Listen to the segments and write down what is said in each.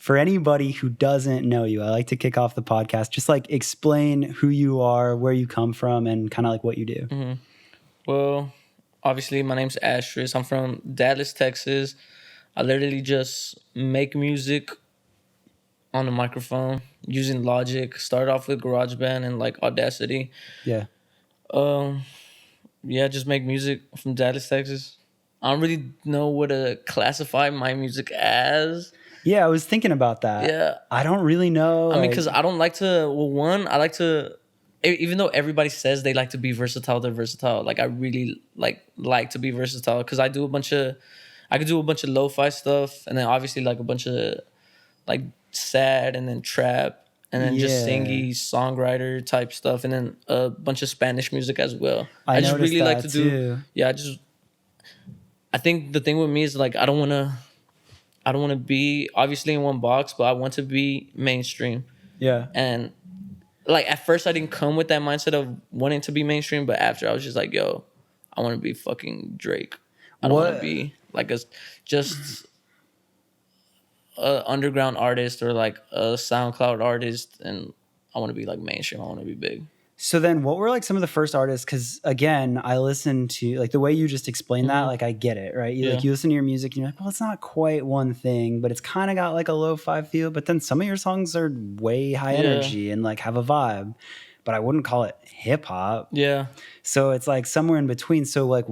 for anybody who doesn't know you, I like to kick off the podcast. Just like explain who you are, where you come from, and kind of like what you do. Mm-hmm. Well, obviously, my name's Astrus. I'm from Dallas, Texas. I literally just make music on the microphone using Logic. Started off with GarageBand and like Audacity. Yeah. Yeah, just make music from Dallas, Texas. I don't really know what to classify my music as. Yeah, I was thinking about that. Yeah. I don't really know. I mean, because I don't like to. Well, one, I like to. Even though everybody says they like to be versatile, they're versatile. Like I really like to be versatile because I could do a bunch of lo-fi stuff, and then obviously like a bunch of like sad, and then trap, and then just singy songwriter type stuff, and then a bunch of Spanish music as well. I just really like to too. do. Yeah, I think the thing with me is like I don't want to be obviously in one box, but I want to be mainstream. Yeah. And like at first I didn't come with that mindset of wanting to be mainstream, but after I was just like, yo, I want to be fucking Drake. I don't want to be like just a underground artist or like a SoundCloud artist, and I want to be like mainstream. I want to be big. So then what were like some of the first artists? Because again, I listened to like the way you just explained that, like I get it, right? Like you listen to your music and you're like, well, it's not quite one thing, but it's kind of got like a lo-fi feel. But then some of your songs are way high energy and like have a vibe, but I wouldn't call it hip hop. Yeah. So it's like somewhere in between. So like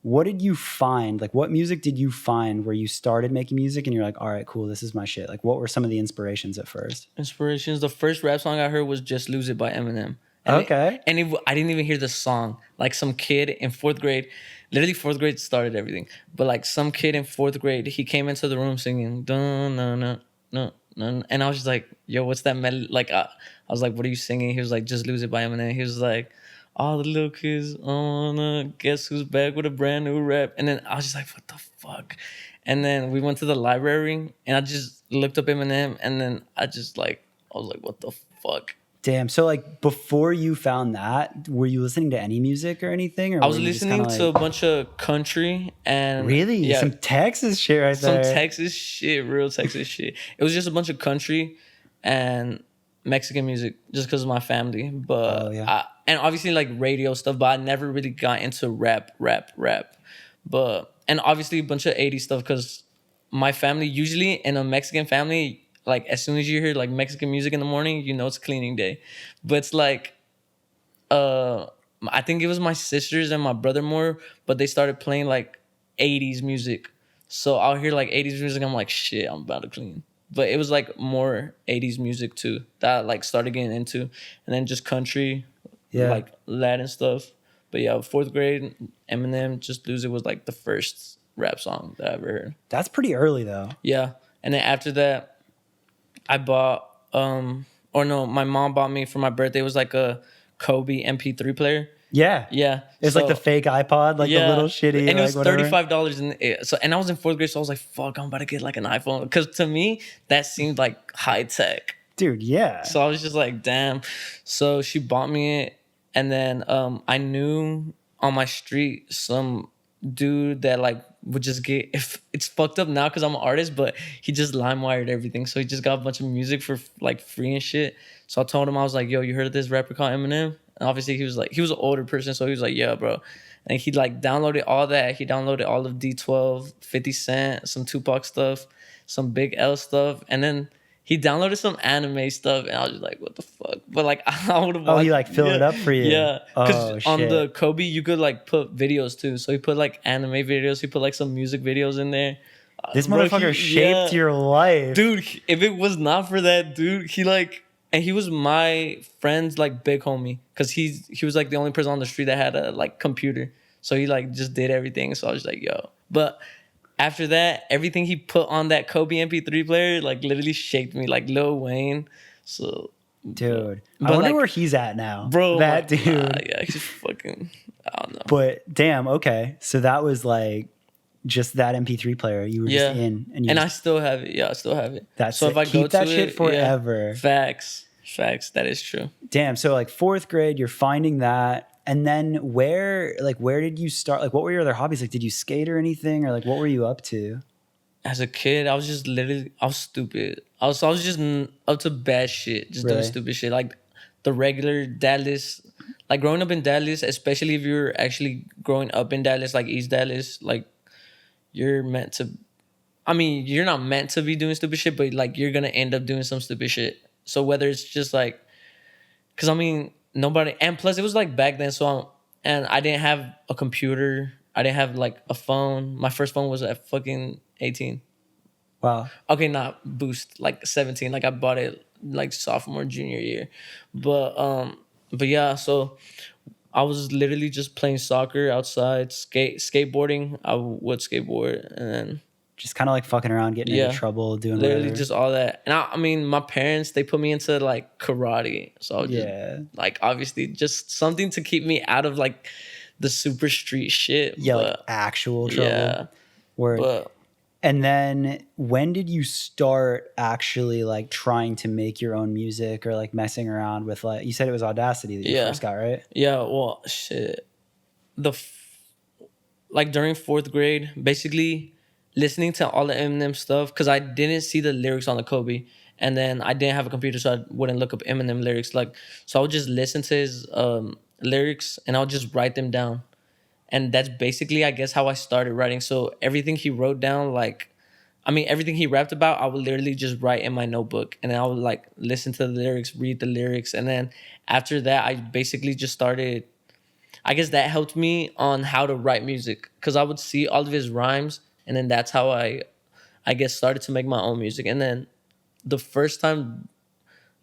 what did you find? Like what music did you find where you started making music and you're like, all right, cool, this is my shit? Like what were some of the inspirations at first? Inspirations. The first rap song I heard was Just Lose It by Eminem. And okay. I didn't even hear the song. Like some kid in fourth grade, literally fourth grade started everything. But like some kid in fourth grade, he came into the room singing, dun, no, no, no, no. And I was just like, yo, what's that melody? Like, I was like, what are you singing? He was like, Just Lose It by Eminem. He was like, all the little kids on guess who's back with a brand new rap. And then I was just like, what the fuck? And then we went to the library and I just looked up Eminem, and then I was like, what the fuck? Damn. So like before you found that, were you listening to any music or anything? Or I was listening to a bunch of country and really some Texas shit right there. Some Texas shit, real Texas shit. It was just a bunch of country and Mexican music just because of my family. But and obviously like radio stuff, but I never really got into rap. But and obviously a bunch of 80s stuff because my family, usually in a Mexican family, like as soon as you hear like Mexican music in the morning, you know it's cleaning day. But it's like I think it was my sisters and my brother more, but they started playing like 80s music. So I'll hear like 80s music, I'm like, shit, I'm about to clean. But it was like more 80s music too that I like started getting into. And then just country, like Latin stuff. But yeah, fourth grade, Eminem, Just Lose It was like the first rap song that I ever heard. That's pretty early though. Yeah. And then after that, I bought, my mom bought me for my birthday. It was like a Kobe MP3 player. Yeah. Yeah. It's like the fake iPod, like the little shitty. And it was like, $35. And I was in fourth grade, so I was like, fuck, I'm about to get like an iPhone. Because to me, that seemed like high tech. Dude, yeah. So I was just like, damn. So she bought me it. And then I knew on my street some dude that like would just get, if it's fucked up now because I'm an artist, but he just LimeWired everything. So he just got a bunch of music for like free and shit. So I told him, I was like, yo, you heard of this rapper called Eminem? And obviously he was an older person, so he was like, yeah, bro. And he like downloaded all that. He downloaded all of D12, 50 Cent, some Tupac stuff, some Big L stuff. And then he downloaded some anime stuff, and I was just like, what the fuck? But like, I would have watched. Oh, he like filled it up for you? Yeah. Because on the Kobe, you could like put videos too. So he put like anime videos. He put like some music videos in there. This motherfucker shaped your life. Dude, if it was not for that dude, and he was my friend's like big homie. Because he was like the only person on the street that had a like computer. So he like just did everything. So I was like, yo. But after that, everything he put on that Kobe MP3 player like literally shaped me, like Lil Wayne. So, dude, I wonder where he's at now, bro. That dude, yeah, he's fucking. I don't know. But damn, okay, so that was like just that MP3 player you were just in, and I still have it. Yeah, I still have it. That's so if I keep that shit forever. Facts. That is true. Damn. So like fourth grade, you're finding that. And then where did you start? Like, what were your other hobbies? Like, did you skate or anything? Or like, what were you up to? as a kid, I was just literally, I was stupid. I was just up to bad shit, just doing Really? stupid shit. Like the regular Dallas, like growing up in Dallas, especially if you're actually growing up in Dallas, like East Dallas, like you're meant to, I mean, you're not meant to be doing stupid shit, but like you're gonna end up doing some stupid shit. So whether it's just like, cause I mean, nobody, and plus it was like back then, so and I didn't have a computer. I didn't have like a phone. My first phone was at fucking 18. Wow. Okay, not boost, like 17. Like I bought it like sophomore, junior year. But yeah, so I was literally just playing soccer outside, skateboarding. I would skateboard and then Just kind of like fucking around, getting into yeah, trouble, doing literally whatever. just all that. And I mean, my parents, they put me into like karate. So I was just Yeah. like obviously just something to keep me out of like the super street shit. Yeah, like But actual trouble. yeah. Word. But And then when did you start actually like trying to make your own music or like messing around with like you said it was Audacity that you yeah. first got, right? Yeah, well shit. Like during fourth grade, basically listening to all the Eminem stuff because I didn't see the lyrics on the Kobe, and then I didn't have a computer, so I wouldn't look up Eminem lyrics. Like, so I would just listen to his lyrics and I would just write them down, and that's basically, I guess, how I started writing. So everything he wrote down, like, I mean, everything he rapped about, I would literally just write in my notebook, and then I would like listen to the lyrics, read the lyrics, and then after that, I basically just started. I guess that helped me on how to write music because I would see all of his rhymes, and then that's how I guess started to make my own music. And then the first time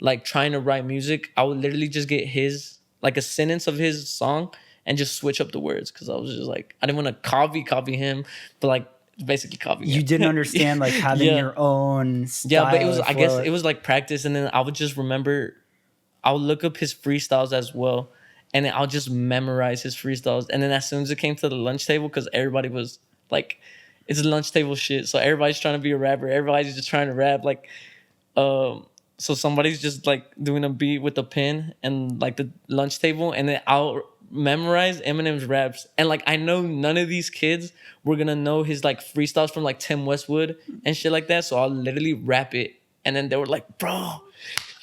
like trying to write music, I would literally just get his like a sentence of his song and just switch up the words because I was just like I didn't want to copy him, but like basically copy You him. didn't understand like having Yeah, your own yeah, but it style was or I guess flow. it was like practice, and then I would just remember I'll look up his freestyles as well, and then I'll just memorize his freestyles. And then as soon as it came to the lunch table, because everybody was like, it's lunch table shit, so everybody's trying to be a rapper. Everybody's just trying to rap. Like, so somebody's just like doing a beat with a pen and like the lunch table, and then I'll memorize Eminem's raps. And like I know none of these kids were gonna know his like freestyles from like Tim Westwood and shit like that. So I'll literally rap it, and then they were like, "Bro,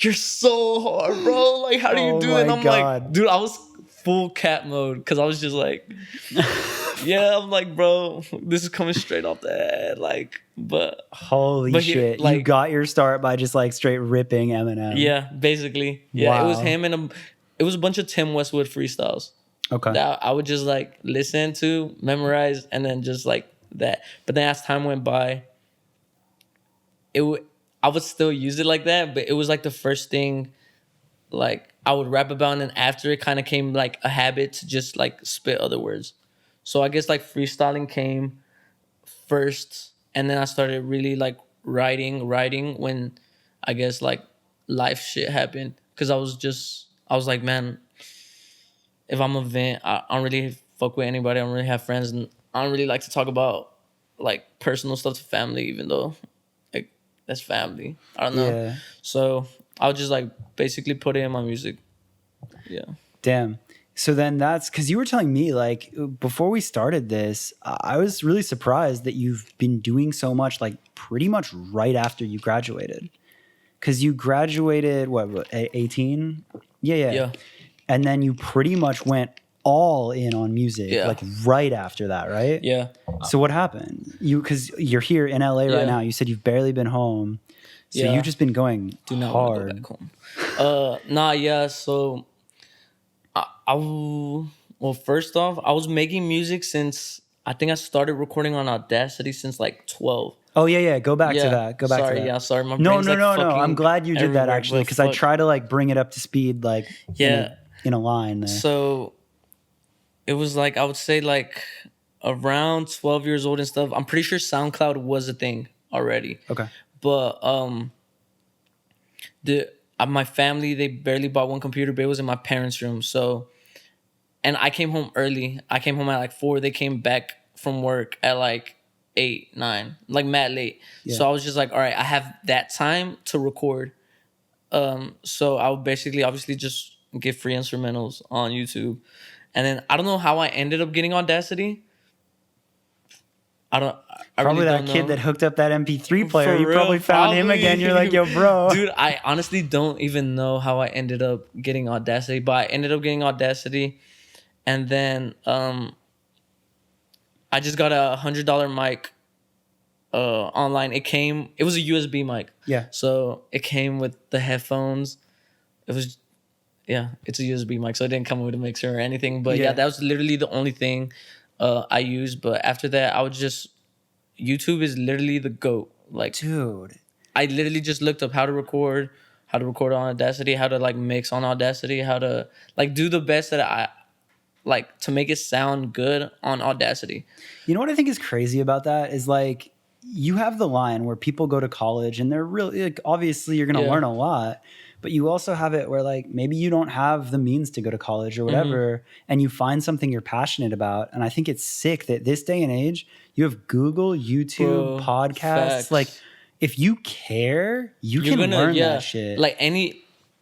you're so hard, bro. Like, how do you Oh do it?" And my I'm like, God. dude, I was full cat mode because I was just like, yeah, I'm like, bro, this is coming straight off the head. Like, Holy but shit. You like, got your start by just like straight ripping Eminem. yeah, basically, yeah, it was Wow. him and it was a bunch of Tim Westwood freestyles Okay. that I would just like listen to, memorize, and then just like that. But then as time went by, I would still use it like that, but it was like the first thing like I would rap about, and then after it kind of came like a habit to just like spit other words. So I guess like freestyling came first, and then I started really like writing when I guess like life shit happened because I was like, man, if I'm a vent, I don't really fuck with anybody. I don't really have friends, and I don't really like to talk about like personal stuff to family, even though like that's family. I don't know. Yeah. So I'll just like basically put it in my music. Yeah. Damn. So then that's because you were telling me like before we started this, I was really surprised that you've been doing so much like pretty much right after you graduated. Because you graduated, what 18? Yeah, yeah. Yeah. And then you pretty much went all in on music Yeah. like right after that, right? Yeah. So what happened? Because you're here in LA Yeah. right now. You said you've barely been home. So Yeah. you've just been going Do not want to hard. go back home. Nah, yeah. So well, first off, I was making music since I think I started recording on Audacity since like 12. Oh yeah, yeah. Go back to Yeah. that. Go back Sorry, to that. yeah, sorry. My No, brain's no, like no, no. I'm fucking glad you did that everywhere, actually but because I fuck. try to like bring it up to speed like Yeah. in a line there. So it was like I would say like around 12 years old and stuff. I'm pretty sure SoundCloud was a thing already. Okay. But the my family, they barely bought one computer, but it was in my parents' room. So, and I came home early. I came home at like 4. They came back from work at like 8, 9, like mad late. Yeah. So I was just like, all right, I have that time to record. So I would basically obviously just get free instrumentals on YouTube. And then I don't know how I ended up getting Audacity. I don't. I Probably really that don't kid know. that hooked up that MP3 player. For You real, probably found him again. You're like, yo, bro. dude. I honestly don't even know how I ended up getting Audacity, but I ended up getting Audacity, and then I just got a $100 mic online. It was a USB mic. Yeah. So it came with the headphones. It was, yeah, it's a USB mic. So it didn't come with a mixer or anything. But yeah, that was literally the only thing I used. But after that, I would just, YouTube is literally the GOAT. Like, Dude. I literally just looked up how to record on Audacity, how to like mix on Audacity, how to like do the best that I like to make it sound good on Audacity. You know what I think is crazy about that is like you have the line where people go to college and they're really like, obviously you're going to learn a lot, but you also have it where like maybe you don't have the means to go to college or whatever, and you find something you're passionate about. And I think it's sick that this day and age you have Google, YouTube, podcasts. Facts. Like if you care, you can learn that shit. Like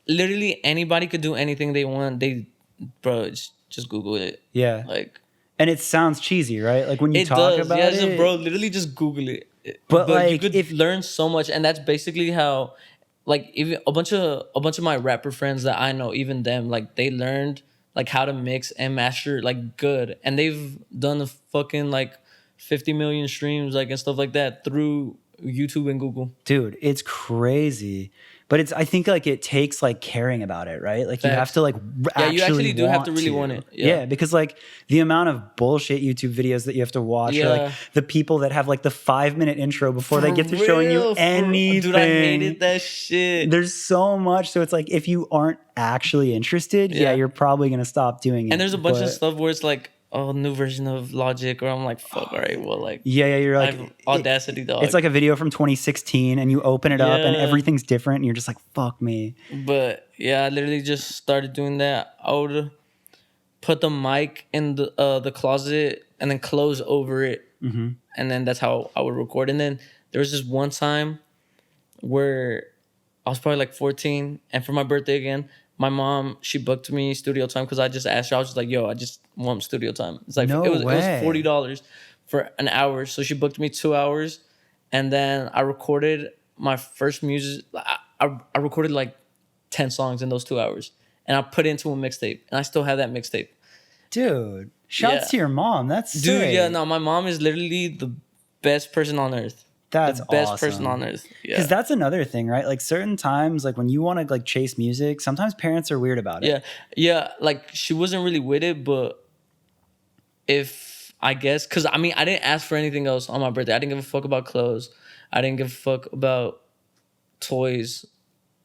literally anybody could do anything they want. Bro, just Google it. Yeah. Like, and it sounds cheesy, right? Like when you talk about it. Just, bro, literally just Google it. But like, you could learn so much, and that's basically how, like, even a bunch of my rapper friends that I know, even them, like, they learned like how to mix and master like good, and they've done a fucking like 50 million streams like and stuff like that through YouTube and Google. Dude, it's crazy. But I think like it takes like caring about it, right? Like you have to like you actually do have to really want it. Yeah, because like the amount of bullshit YouTube videos that you have to watch, or like the people that have like the 5-minute intro before they get to showing you anything. Dude, I hated that shit. There's so much. So it's like if you aren't actually interested, you're probably gonna stop doing it. And there's a bunch of stuff where it's like, oh, new version of Logic, or I'm like, fuck, all right, well, like, you're like, Audacity, dog. It's like a video from 2016, and you open it up, and everything's different, and you're just like, fuck me. But yeah, I literally just started doing that. I would put the mic in the closet and then close over it, and then that's how I would record. And then there was this one time where I was probably like 14, and for my birthday again, my mom, she booked me studio time because I just asked her. I was just like, yo, I just want studio time. It's like, it was $40 for an hour. So she booked me 2 hours. And then I recorded my first music. I recorded like 10 songs in those 2 hours. And I put it into a mixtape. And I still have that mixtape. Dude, shouts to your mom. That's sick. Dude, yeah, no, my mom is literally the best person on earth. That's the best awesome. person on earth. Yeah. Because that's another thing, right? Like certain times, like when you want to like chase music, sometimes parents are weird about it. Yeah. Yeah. Like she wasn't really with it, but I guess, because I mean, I didn't ask for anything else on my birthday. I didn't give a fuck about clothes. I didn't give a fuck about toys.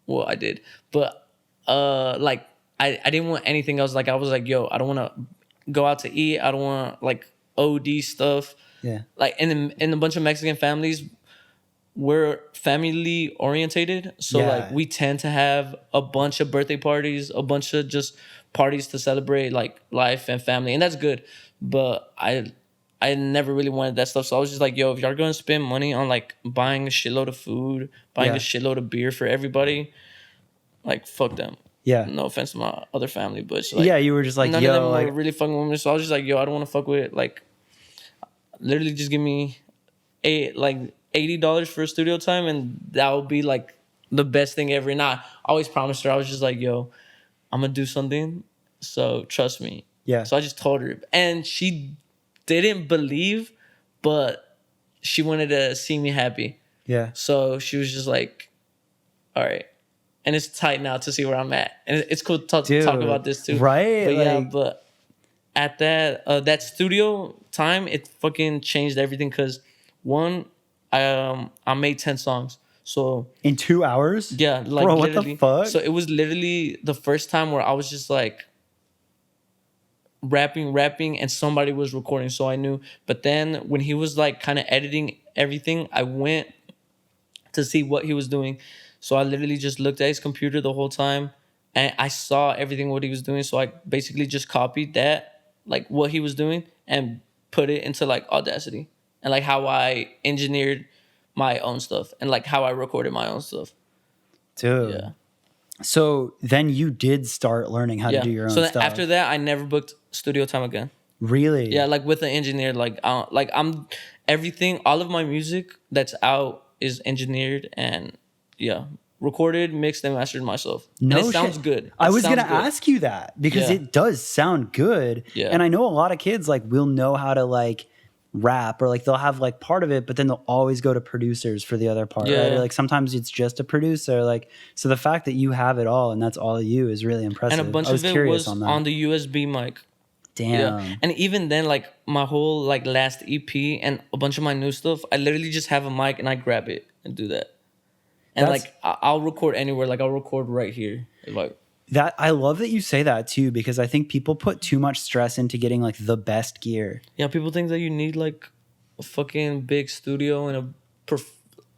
Well, I did. But like I didn't want anything else. Like I was like, yo, I don't want to go out to eat. I don't want like OD stuff. Yeah. Like in a bunch of Mexican families, we're family orientated. So like we tend to have a bunch of birthday parties, a bunch of just parties to celebrate like life and family. And that's good. But I never really wanted that stuff. So I was just like, yo, if y'all gonna spend money on like buying a shitload of food, buying a shitload of beer for everybody, like fuck them. Yeah. No offense to my other family, but like, you were just like, none yo, of them like were really fucking with me. So I was just like, yo, I don't want to fuck with like, literally just give me $80 for studio time, and that would be like the best thing ever. And I always promised her, I was just like, yo, I'm gonna do something, so trust me. Yeah. So I just told her, and she didn't believe, but she wanted to see me happy. Yeah. So she was just like, all right. And it's tight now to see where I'm at. And it's cool to talk about this too. Right? But yeah, but at that studio time, it fucking changed everything. Because one, I made 10 songs. So in 2 hours? Yeah, like bro, literally. What the fuck? So it was literally the first time where I was just like rapping, and somebody was recording. So I knew. But then when he was like kind of editing everything, I went to see what he was doing. So I literally just looked at his computer the whole time, and I saw everything what he was doing. So I basically just copied that, like what he was doing, and put it into like Audacity, and like how I engineered my own stuff, and like how I recorded my own stuff. Dude. Yeah. So then you did start learning how to do your own stuff. So after that, I never booked studio time again. Really? Yeah, like with an engineer, like I'm, everything, all of my music that's out is engineered and recorded, mixed, and mastered myself. No, and it sounds shit. good. I was gonna ask you that because it does sound good. Yeah. And I know a lot of kids like will know how to like rap, or like they'll have like part of it, but then they'll always go to producers for the other part, right? Or like sometimes it's just a producer. Like, so the fact that you have it all and that's all you is really impressive. And a bunch of it was on the USB mic. Damn. Yeah. And even then, like my whole like last EP and a bunch of my new stuff, I literally just have a mic and I grab it and do that. And like I'll record anywhere. Like I'll record right here. Like that, I love that you say that too, because I think people put too much stress into getting like the best gear. Yeah, people think that you need like a fucking big studio and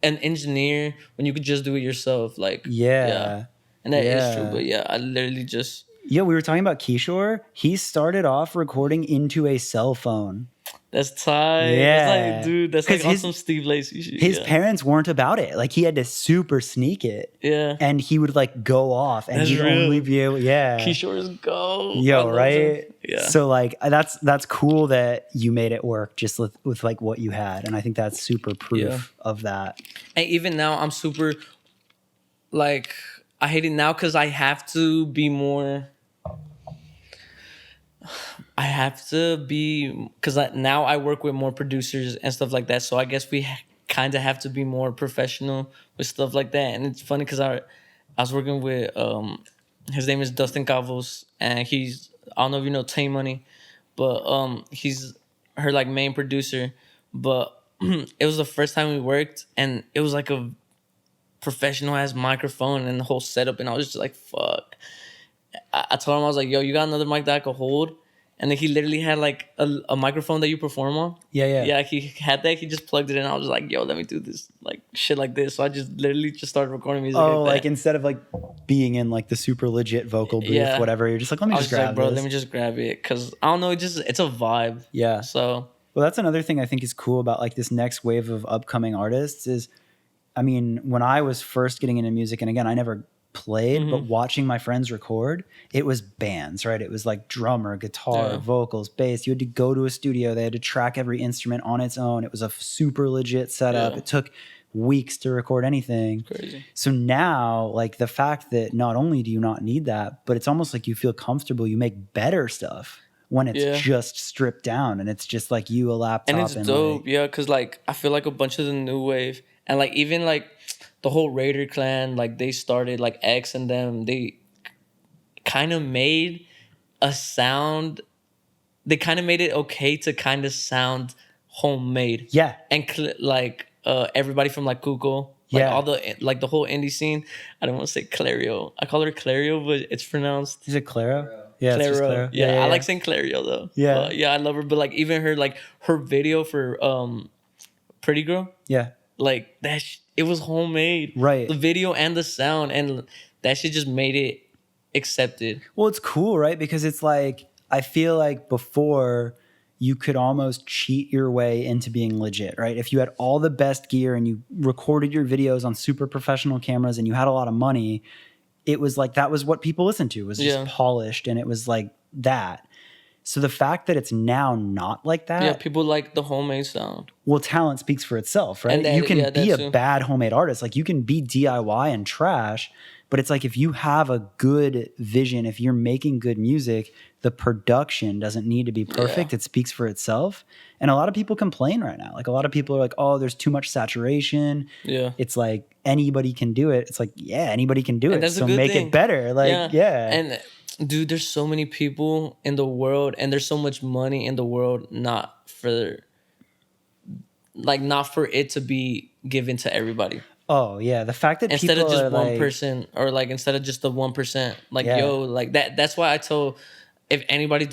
an engineer when you could just do it yourself. Like and that is true. But I literally just. Yeah, we were talking about Kishore. He started off recording into a cell phone. That's tight. Yeah. That's like, dude, that's like awesome Steve Lacy shit. His parents weren't about it. Like, he had to super sneak it. Yeah. And he would, like, go off. And he'd only be able, Kishore's go. Yo, right? Him. Yeah. So, like, that's cool that you made it work just with, like, what you had. And I think that's super proof of that. And even now, I'm super, like, I hate it now because I have to be more... because now I work with more producers and stuff like that. So I guess we kind of have to be more professional with stuff like that. And it's funny because I was working with, his name is Dustin Cavos, and I don't know if you know Tay Money, but he's her like main producer. But it was the first time we worked, and it was like a professional ass microphone and the whole setup, and I was just like, fuck. I told him, I was like, yo, you got another mic that I could hold? And then he literally had like a microphone that you perform on. Yeah, he had that. He just plugged it in. I was like, yo, let me do this, like shit like this. So I just literally just started recording music. Oh, like instead of like being in like the super legit vocal booth, whatever, you're just like, let me just grab this. Let me just grab it. Cause I don't know, it's a vibe. Yeah. So. Well, that's another thing I think is cool about like this next wave of upcoming artists is, I mean, when I was first getting into music, and again, I never played, but watching my friends record, it was bands, right? It was like drummer, guitar, vocals, bass. You had to go to a studio. They had to track every instrument on its own. It was a super legit setup. It took weeks to record anything. Crazy. So now, like the fact that not only do you not need that, but it's almost like you feel comfortable, you make better stuff when it's just stripped down and it's just like you, a laptop. And it's dope, because like I feel like a bunch of the new wave and like even like the whole Raider clan, like they started like X and them, they kind of made a sound. They kind of made it okay to kind of sound homemade. Yeah. And everybody from like Google, like all the like the whole indie scene. I don't want to say Clario. I call her Clario, but it's pronounced. Is it Claro? Yeah, Claro. it's just Claro. Yeah, I like saying Clario though. Yeah, I love her. But like even her video for Pretty Girl. Yeah. Like that, it was homemade. Right. The video and the sound, and that shit just made it accepted. Well, it's cool, right? Because it's like, I feel like before you could almost cheat your way into being legit, right? If you had all the best gear and you recorded your videos on super professional cameras and you had a lot of money, it was like, that was what people listened to, was just polished, and it was like that. So the fact that it's now not like that. Yeah, people like the homemade sound. Well, talent speaks for itself, right? You can be a bad homemade artist. Like you can be DIY and trash, but it's like if you have a good vision, if you're making good music, the production doesn't need to be perfect. It speaks for itself. And a lot of people complain right now. Like a lot of people are like, oh, there's too much saturation. Yeah. It's like anybody can do it. It's like, yeah, anybody can do it. So make it better. Like, And dude, there's so many people in the world and there's so much money in the world not for it to be given to everybody. Oh yeah, the fact that instead people of just are one person, or like instead of just the 1%, like yo, like that's why I told, if anybody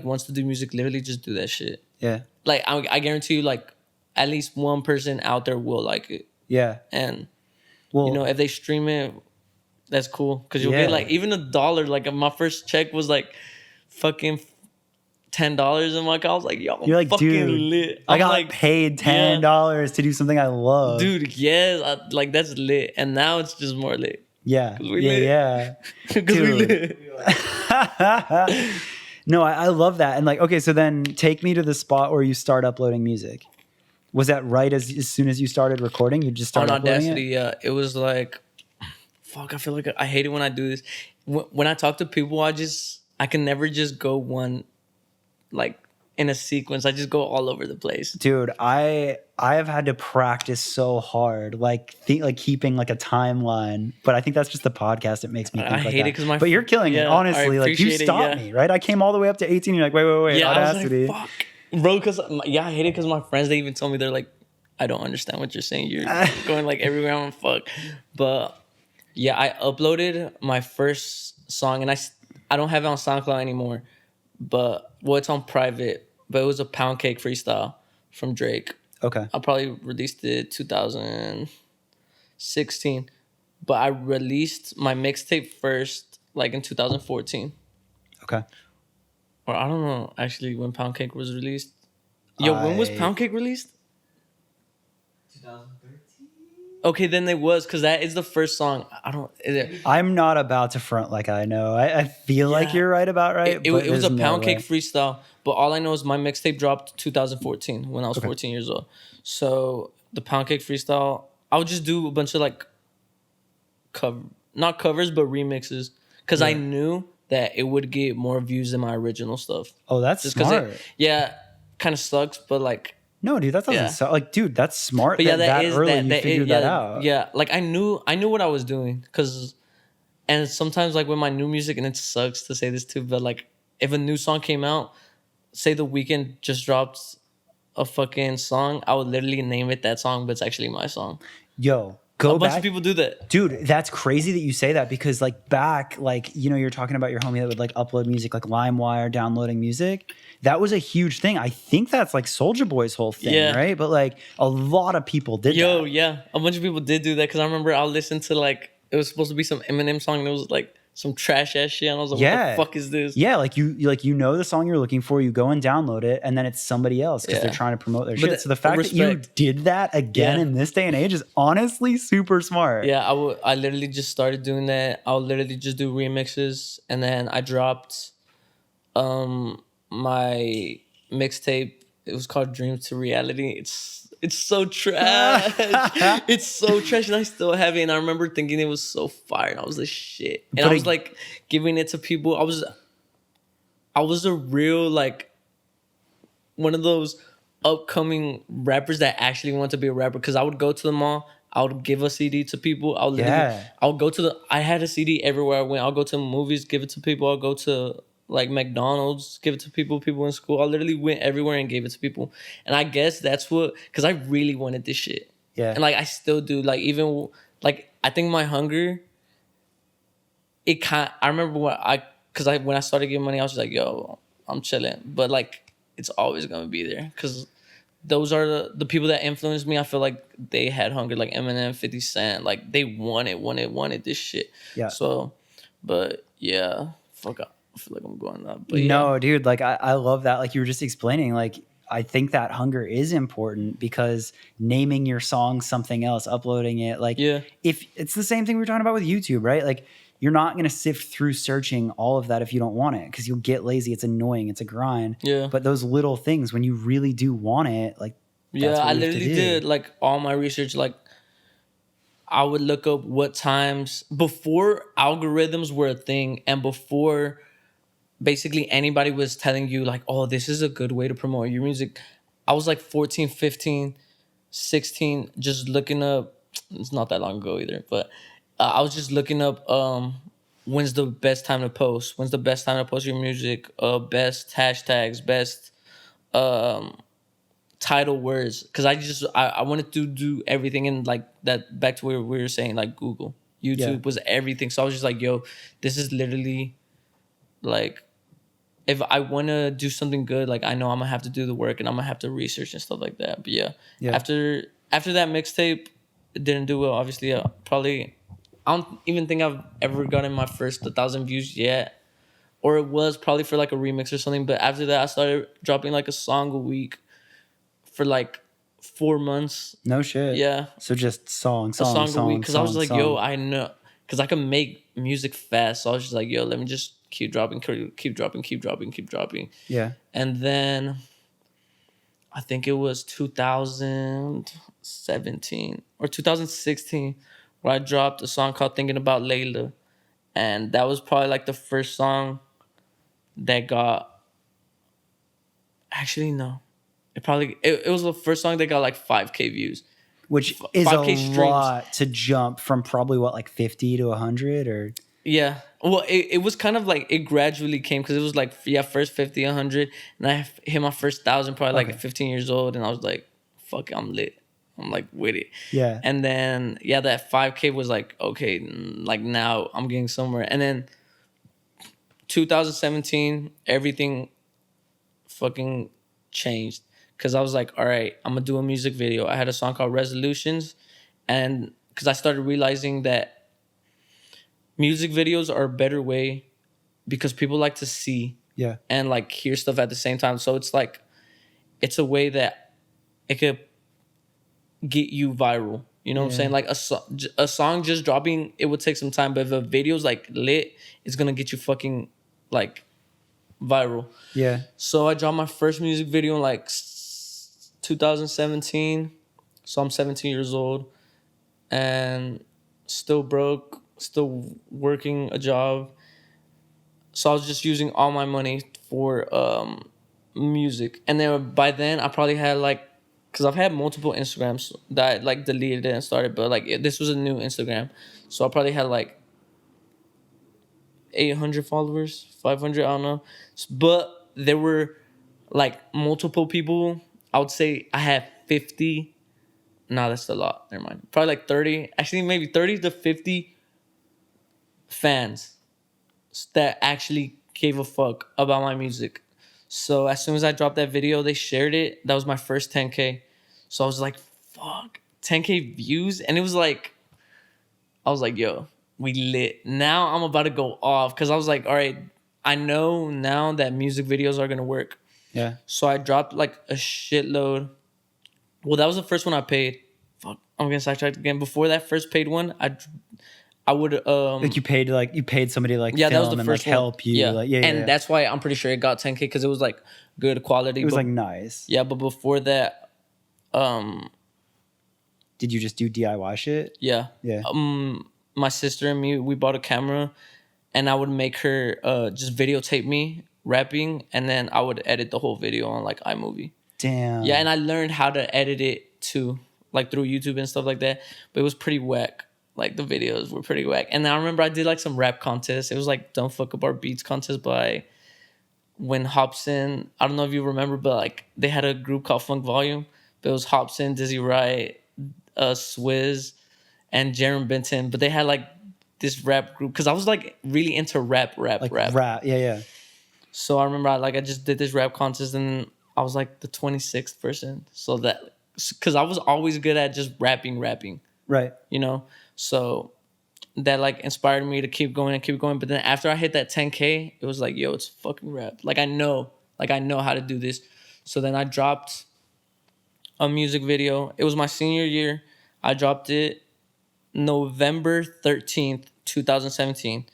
wants to do music, literally just do that shit. Yeah. Like I guarantee you, like at least one person out there will like it. Yeah. And if they stream it, that's cool, because you'll get like even $1. Like my first check was like fucking $10 in my car. I was like, yo, I'm like, fucking dude, lit. I got like paid $10 to do something I love. Dude, yes, like that's lit. And now it's just more lit. Yeah. Yeah. Because we lit. No, I love that. And like, okay, so then take me to the spot where you start uploading music. Was that right as soon as you started recording? You just started On uploading Audacity, it? yeah. It was like, fuck, I feel like I hate it when I do this. When I talk to people, I can never just go one, like, in a sequence. I just go all over the place. Dude, I have had to practice so hard, like keeping like a timeline. But I think that's just the podcast. It makes me think I like hate it that. because but you're killing it, I honestly. Like you appreciate it. stopped me, right? I came all the way up to 18. You're like, wait, Yeah, Audacity. I was like, fuck, bro. Because I hate it because my friends, they even told me, they're like, I don't understand what you're saying. You're going like everywhere. I'm fuck. But yeah, I uploaded my first song, and I don't have it on SoundCloud anymore. But well, it's on private. But it was a pound cake freestyle from Drake. Okay. I probably released it 2016, but I released my mixtape first, like in 2014. Okay. Or I don't know actually when Pound Cake was released. Yo, when was Pound Cake released? 2013. Okay, then it was, because that is the first song. I don't. I'm not about to front like I know. I feel like you're right about right. It was there's a no Pound Cake way. freestyle, but all I know is my mixtape dropped 2014 when I was 14 years old. So the Pound Cake freestyle, I would just do a bunch of like not covers but remixes, because I knew that it would get more views than my original stuff. Oh, that's Just smart. Kind of sucks, but like. No, dude, that doesn't sound like, dude, that's smart. But yeah, that is early that, you figured that out. Yeah, like I knew what I was doing, because, and sometimes like with my new music, and it sucks to say this too, but like if a new song came out, say The Weeknd just dropped a fucking song, I would literally name it that song, but it's actually my song. Yo, A bunch of people do that. Dude, that's crazy that you say that, because like back, like, you know, you're talking about your homie that would like upload music, like LimeWire, downloading music. That was a huge thing. I think that's like Soulja Boy's whole thing, right? But like a lot of people did that. Yeah. A bunch of people did do that, because I remember I listened to like, it was supposed to be some Eminem song, and it was like some trash ass shit, and I was like, what the fuck is this? Yeah, like you know the song you're looking for, you go and download it, and then it's somebody else because they're trying to promote their shit. So the fact that you did that again in this day and age is honestly super smart. Yeah, I literally just started doing that. I would literally just do remixes, and then I dropped my mixtape. It was called Dreams to Reality. It's so trash. It's so trash, and I still have it. And I remember thinking it was so fire, and I was like, shit. And I was like giving it to people. I was a real like one of those upcoming rappers that actually want to be a rapper, because I would go to the mall. I would give a CD to people. I would go to I had a CD everywhere I went. I'll go to movies, give it to people. I'll go to like McDonald's, give it to people in school. I literally went everywhere and gave it to people. And I guess that's because I really wanted this shit. Yeah. And like I still do. Like even like I think my hunger, I remember when I started getting money, I was just like, yo, I'm chilling. But like it's always gonna be there, because those are the people that influenced me. I feel like they had hunger, like Eminem, 50 Cent. Like they wanted this shit. Yeah. So, but yeah, fuck up. I feel like I'm going up. But no, dude, like I love that. Like you were just explaining, like I think that hunger is important, because naming your song something else, uploading it, like if it's the same thing we were talking about with YouTube, right? Like you're not going to sift through searching all of that if you don't want it, because you'll get lazy. It's annoying. It's a grind. Yeah. But those little things, when you really do want it, like that's what I literally did like all my research. Like I would look up what times before algorithms were a thing, and before basically anybody was telling you like, oh, this is a good way to promote your music. I was like 14, 15, 16, just looking up. It's not that long ago either, but I was just looking up when's the best time to post, when's the best time to post your music, best hashtags, best title words, because I wanted to do everything in like that, back to where we were saying like Google, YouTube was everything. So I was just like, yo, this is literally like, if I want to do something good, like I know I'm gonna have to do the work, and I'm gonna have to research and stuff like that. But yeah. After that mixtape, it didn't do well. Obviously, probably I don't even think I've ever gotten my first 1,000 views yet, or it was probably for like a remix or something. But after that, I started dropping like a song a week for like 4 months. No shit. Yeah. So just song a week, because I was like, yo, I know, because I can make music fast. So I was just like, yo, let me just keep dropping. Yeah. And And then I think it was 2017 or 2016 where I dropped a song called Thinking About Layla. And that was probably like the first song that got, actually no. It was the first song that got like 5K views. Which is 5K a lot to jump from probably what, like 50 to 100 or Yeah. Well, it was kind of like it gradually came because it was like, yeah, first 50, 100. And I hit my first 1,000 probably like Okay. 15 years old. And I was like, fuck, I'm lit. I'm like with it. Yeah. And then, yeah, that 5K was like, okay, like now I'm getting somewhere. And then 2017, everything fucking changed. Because I was like, all right, I'm going to do a music video. I had a song called Resolutions. And because I started realizing that music videos are a better way because people like to see Yeah. and like hear stuff at the same time. So it's like, it's a way that it could get you viral. You know what I'm saying? Like a song just dropping, it would take some time. But if a video's like lit, it's going to get you fucking like viral. Yeah. So I dropped my first music video in like 2017. So I'm 17 years old and still broke, still working a job. So I was just using all my money for music. And then by then I probably had like, because I've had multiple Instagrams that I like deleted and started, but like this was a new Instagram. So I probably had like 800 followers, 500, I don't know. But there were like multiple people. I would say I had 50. No, that's a lot. Never mind. Probably like 30. Actually, maybe 30 to 50 fans that actually gave a fuck about my music. So as soon as I dropped that video, they shared it. That was my first 10K. So I was like, fuck, 10K views? And it was like, I was like, yo, we lit. Now I'm about to go off because I was like, all right, I know now that music videos are going to work. Yeah. So I dropped like a shitload. Well, that was the first one I paid. Fuck, I'm going to sidetrack again. Before that first paid one, I would Like you paid somebody to like yeah, that was film the and first like help one. you. Yeah. Like, yeah. And that's why I'm pretty sure it got 10K because it was like good quality. It was like nice. Yeah, but before that, Did you just do DIY shit? yeah. Yeah. My sister and me, we bought a camera and I would make her just videotape me rapping and then I would edit the whole video on like iMovie. Damn. Yeah, and I learned how to edit it too, like through YouTube and stuff like that. But it was pretty whack. Like the videos were pretty whack. And I remember I did like some rap contests. It was like Don't Fuck Up Our Beats contest by when Hobson, I don't know if you remember, but like they had a group called Funk Volume. But it was Hobson, Dizzy Wright, Swizz, and Jaron Benton. But they had like this rap group because I was like really into rap. Yeah, yeah. So I remember I just did this rap contest and I was like the 26th person. So that, because I was always good at just rapping. Right. You know? So that like inspired me to keep going. But then after I hit that 10K, it was like, yo, it's fucking rap. Like I know how to do this. So then I dropped a music video. It was my senior year. I dropped it November 13th, 2017.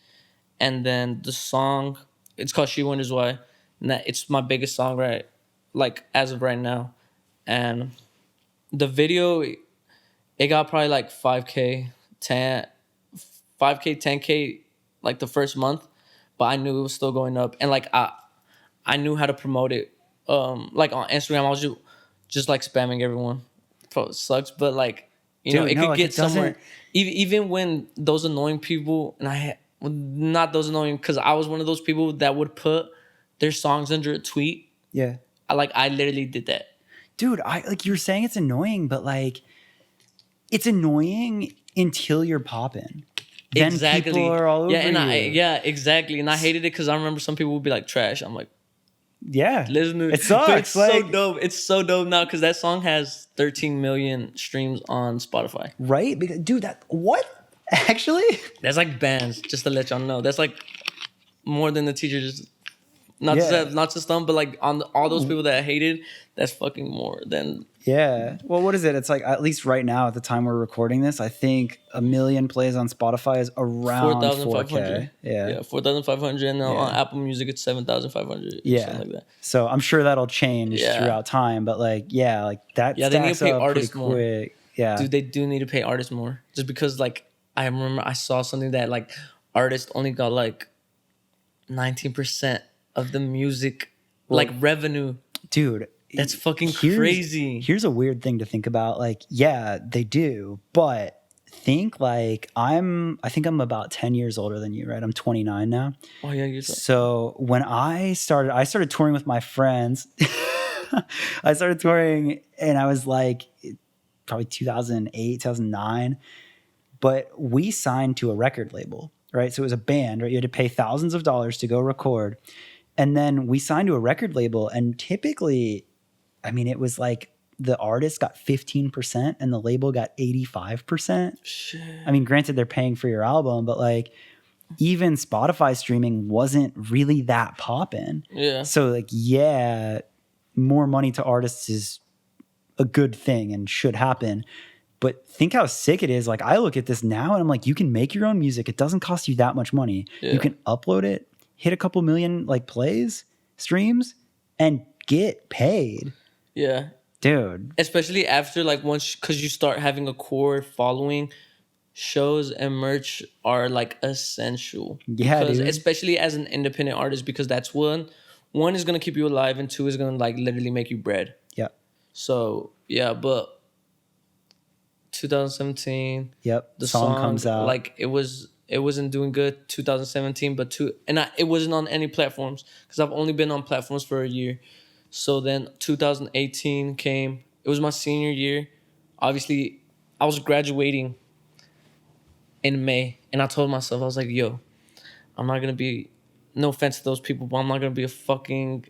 And then the song, it's called She Wonders Why. And it's my biggest song like as of right now. And the video, it got probably like 5K, 10K, like the first month. But I knew it was still going up. And like I knew how to promote it. Like on Instagram, I was just like spamming everyone. Probably sucks, but like, you know, it could get somewhere. Even when those annoying people, and not those annoying, because I was one of those people that would put their songs under a tweet. Yeah. I literally did that. Dude, like you're saying it's annoying, but like it's annoying until you're popping. Then Exactly. people are all over you. Exactly. And I hated it because I remember some people would be like trash. I'm like, yeah, listen to it sucks. But it's so dope. It's so dope now because that song has 13 million streams on Spotify. Right? Because, dude, what? Actually? That's like bands, just to let y'all know. That's like more than the teacher just Not to stump, but like on all those people that I hated, that's fucking more than. Yeah. Well, what is it? It's like, at least right now at the time we're recording this, I think 1 million plays on Spotify is around 4K. Yeah. 4,500. And on Apple Music, it's 7,500. Yeah. Something like that. So I'm sure that'll change throughout time. But like, like that stacks they need to pay up artists pretty quick. More. Yeah. Dude, they do need to pay artists more. Just because like, I remember I saw something that like artists only got like 19% of the music like revenue. Dude. That's fucking crazy. Here's a weird thing to think about. Like, yeah, they do, but think like I think I'm about 10 years older than you, right? I'm 29 now. Oh yeah, so when I started touring with my friends. I started touring and I was like probably 2008, 2009. But we signed to a record label, right? So it was a band, right? You had to pay thousands of dollars to go record. And then we signed to a record label, and typically, I mean, it was like the artist got 15% and the label got 85%. Shit. I mean, granted, they're paying for your album, but like even Spotify streaming wasn't really that poppin'. Yeah. So like, more money to artists is a good thing and should happen. But think how sick it is. Like I look at this now and I'm like, you can make your own music. It doesn't cost you that much money. Yeah. You can upload it, hit a couple million like plays, streams, and get paid. Yeah. Dude. Especially after like once, because you start having a core following, shows and merch are like essential. Yeah, because, dude. Especially as an independent artist, because that's one is going to keep you alive and two is going to like literally make you bread. Yeah. So, yeah, but 2017. Yep. The song comes out. Like it wasn't doing good 2017, but it wasn't on any platforms because I've only been on platforms for a year. So then 2018 came. It was my senior year. Obviously, I was graduating in May, and I told myself, I was like, yo, I'm not going to be, no offense to those people, but I'm not going to be a fucking,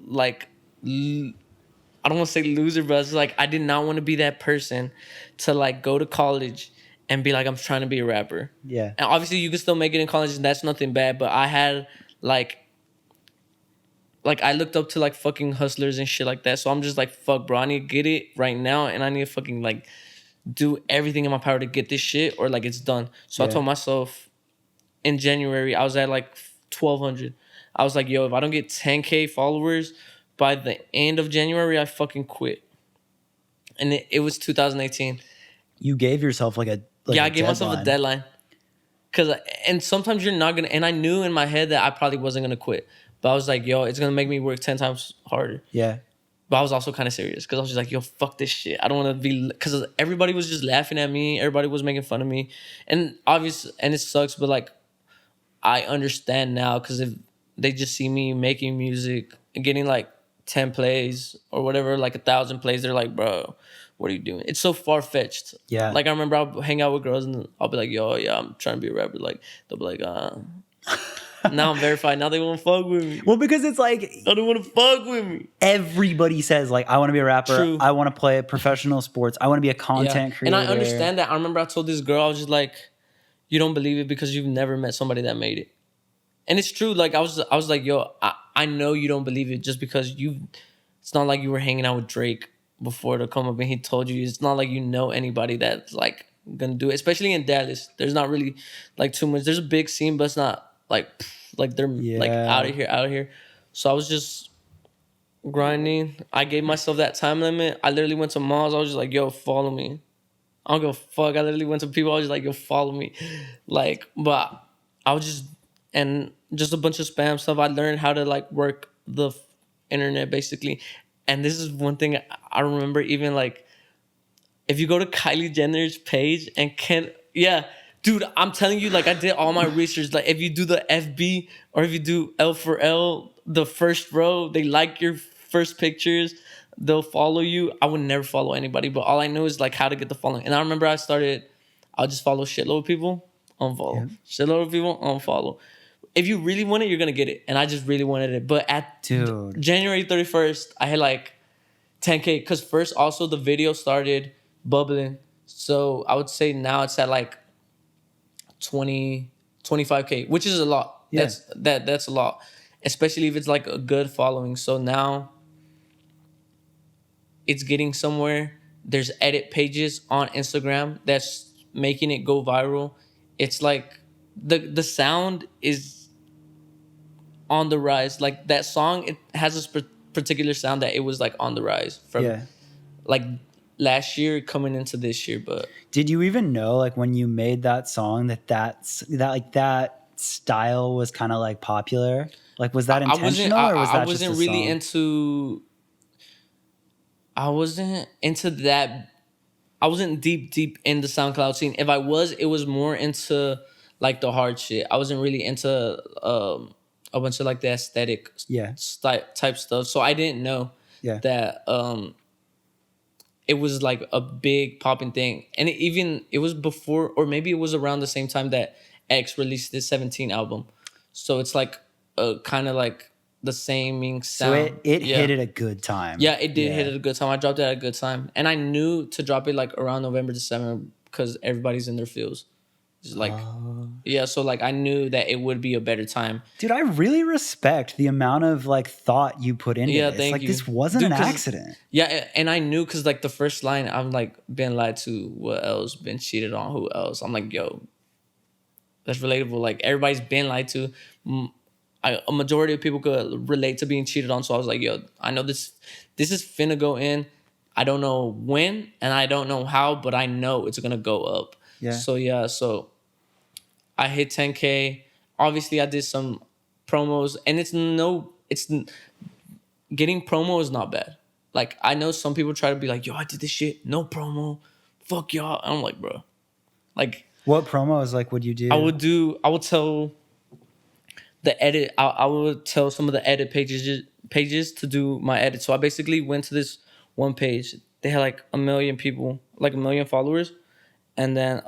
like, I don't want to say loser, but it's like, I did not want to be that person to, like, go to college and be like, I'm trying to be a rapper. Yeah. And obviously, you can still make it in college, and that's nothing bad, but I had, like, I looked up to, like, fucking hustlers and shit like that. So I'm just like, fuck, bro. I need to get it right now. And I need to fucking, like, do everything in my power to get this shit or, like, it's done. So I told myself in January, I was at, like, 1,200. I was like, yo, if I don't get 10K followers by the end of January, I fucking quit. And it was 2018. You gave yourself, like, a I gave myself a deadline. And sometimes you're not going to... And I knew in my head that I probably wasn't going to quit. But I was like, yo, it's going to make me work 10 times harder. Yeah. But I was also kind of serious because I was just like, yo, fuck this shit. I don't want to be... Because everybody was just laughing at me. Everybody was making fun of me. And obviously... And it sucks, but like, I understand now because if they just see me making music and getting like 10 plays or whatever, like 1,000 plays, they're like, bro, what are you doing? It's so far-fetched. Yeah. Like, I remember I'll hang out with girls and I'll be like, yo, yeah, I'm trying to be a rapper. Like, they'll be like, Now I'm verified. Now they won't fuck with me. Well, because it's like... They don't want to fuck with me. Everybody says, like, I want to be a rapper. True. I want to play professional sports. I want to be a content creator. And I understand that. I remember I told this girl, I was just like, you don't believe it because you've never met somebody that made it. And it's true. Like, I was like, yo, I know you don't believe it just because it's not like you were hanging out with Drake before to come up and he told you. It's not like you know anybody that's, like, going to do it. Especially in Dallas. There's not really, like, too much. There's a big scene, but it's not, like they're like out of here. So I was just grinding. I gave myself that time limit. I literally went to malls. I was just like, yo, follow me. I don't give a fuck. I literally went to people. I was just like, yo, follow me. Like, but I was just a bunch of spam stuff. I learned how to like work the internet basically. And this is one thing I remember even like, if you go to Kylie Jenner's page and dude, I'm telling you, like, I did all my research. Like, if you do the FB or if you do L for L, the first row, they like your first pictures. They'll follow you. I would never follow anybody, but all I know is, like, how to get the following. And I remember I'll just follow shitload of people, unfollow. Yeah. Shitload of people, unfollow. If you really want it, you're going to get it. And I just really wanted it. But at January 31st, I had, like, 10K. Because first, also, the video started bubbling. So I would say now it's at, like, 25K, which is a lot. Yeah. That's a lot. especially if it's like a good following. So now it's getting somewhere. There's edit pages on Instagram that's making it go viral. It's like the sound is on the rise. Like that song, it has this particular sound that it was like on the rise from Yeah. like last year coming into this year. But Did you even know, like, when you made that song, that style was kind of like popular? Like, was that intentional or was I that just a wasn't really song? into I wasn't into that. I wasn't deep in the SoundCloud scene. If I was, it was more into like the hard shit. I wasn't really into a bunch of like the aesthetic Yeah. type stuff. So I didn't know Yeah. that it was like a big popping thing. And it was before, or maybe it was around the same time that X released his 17 album. So it's like kind of like the saming So sound. it Yeah. hit at a good time. Yeah, it did hit Yeah. at a good time. I dropped it at a good time. And I knew to drop it like around November, December because everybody's in their fields. It's like, yeah, so like I knew that it would be a better time. Dude, I really respect the amount of like thought you put into Yeah, this. thank Like, you. this wasn't Dude, an 'cause- accident. Yeah, and I knew because like the first line, I'm like, been lied to, what else? Been cheated on, who else? I'm like, yo, that's relatable. Like everybody's been lied to. A majority of people could relate to being cheated on. So I was like, yo, I know this is finna go in. I don't know when and I don't know how, but I know it's gonna go up. Yeah. So yeah, so I hit 10K. Obviously, I did some promos, and getting promo is not bad. Like I know some people try to be like, yo, I did this shit, no promo, fuck y'all. I'm like, bro, like What promos like would you do? I would tell the edit. I would tell some of the edit pages to do my edit. So I basically went to this one page. They had like 1 million people, like 1 million followers, and then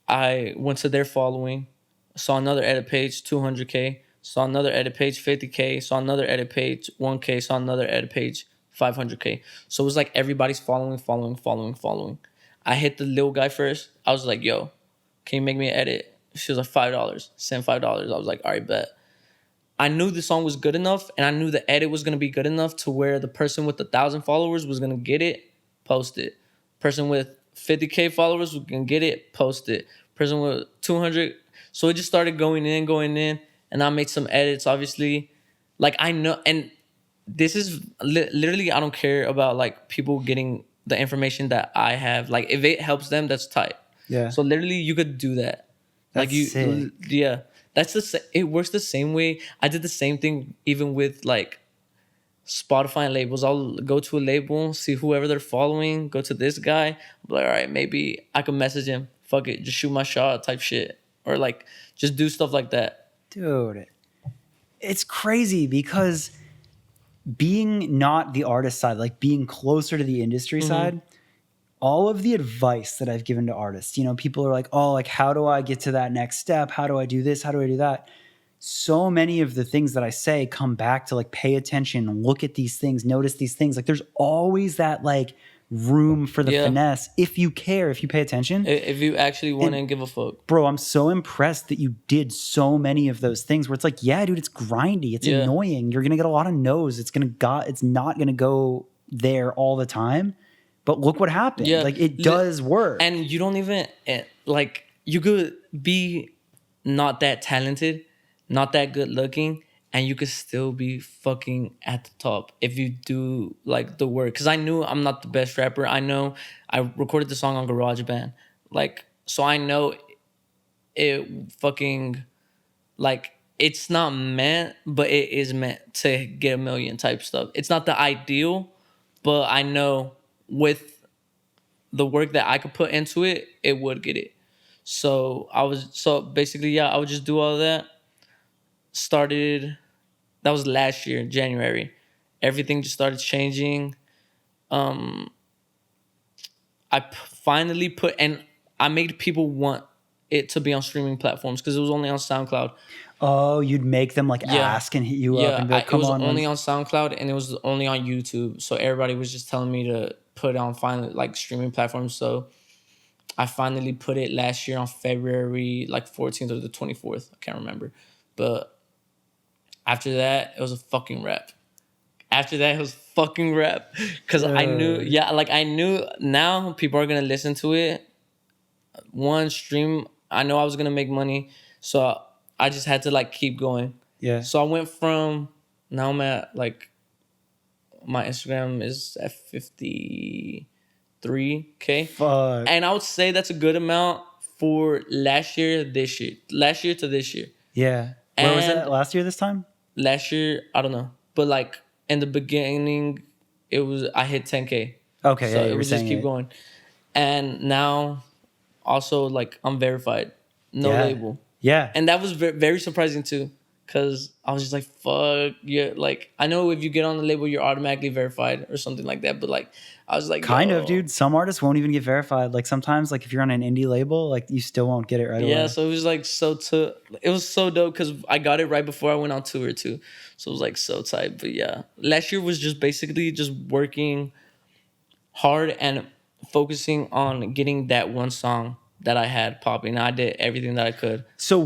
I went to their following, saw another edit page, 200K, saw another edit page, 50K, saw another edit page, 1K, saw another edit page, 500K. So it was like everybody's following. I hit the little guy first. I was like, yo, can you make me an edit? She was like, $5. Send $5. I was like, all right, bet. I knew the song was good enough, and I knew the edit was gonna be good enough to where the person with 1,000 followers was gonna get it, post it. Person with 50K followers was gonna get it, post it. Person with 200. So it just started going in, and I made some edits. Obviously, like I know, and this is literally I don't care about like people getting the information that I have. Like if it helps them, that's tight. Yeah. So literally, you could do that. That's sick. Yeah. That's it works the same way. I did the same thing even with like Spotify and labels. I'll go to a label, see whoever they're following, go to this guy. I'm like, all right, maybe I can message him. Fuck it, just shoot my shot type shit. Or like just do stuff like that. Dude, it's crazy because being not the artist side, like being closer to the industry side, all of the advice that I've given to artists, you know, people are like, oh, like, how do I get to that next step? How do I do this? How do I do that? So many of the things that I say come back to like, pay attention, look at these things, notice these things. Like there's always that like room for the finesse if you care, if you pay attention. If you actually want to give a fuck. Bro, I'm so impressed that you did so many of those things where it's like, yeah, dude, it's grindy. It's annoying. You're going to get a lot of no's. It's not going to go there all the time. But look what happened. Yeah. Like it does work. And you don't even like you could be not that talented, not that good looking, and you could still be fucking at the top if you do like the work. Cause I knew I'm not the best rapper. I know I recorded the song on GarageBand. Like, so I know it fucking like it's not meant, but it is meant to get 1 million type stuff. It's not the ideal, but I know with the work that I could put into it, it would get it. So basically, I would just do all of that. That was last year, January. Everything just started changing. I finally and I made people want it to be on streaming platforms because it was only on SoundCloud. Oh, you'd make them like ask and hit you up and be like, come on. It was only on SoundCloud and it was only on YouTube. So everybody was just telling me to put it on finally like streaming platforms. So I finally put it last year on February like 14th or the 24th. I can't remember. But After that, it was a fucking rap. After that, it was fucking rap. Cause I knew, like I knew now people are gonna listen to it. One stream, I know I was gonna make money, so I just had to like keep going. Yeah. So I went from now I'm at like my Instagram is at 53K, Fuck. and I would say that's a good amount for last year to this year. Yeah. Where was And it last year this time? last year, I don't know, but like in the beginning, it was I hit 10K. Okay, So yeah, it you were would just saying keep it. going, and now also like I'm verified, no Yeah. label, Yeah. and that was very surprising too, because I was just like, fuck yeah, like I know if you get on the label, you're automatically verified or something like that, but like I was like, Kind of, yo. dude. Some artists won't even get verified. Like sometimes, like if you're on an indie label, like you still won't get it right Yeah, away. so it was like it was so dope because I got it right before I went on tour too. So it was like so tight. But yeah, last year was just basically just working hard and focusing on getting that one song that I had popping. I did everything that I could. So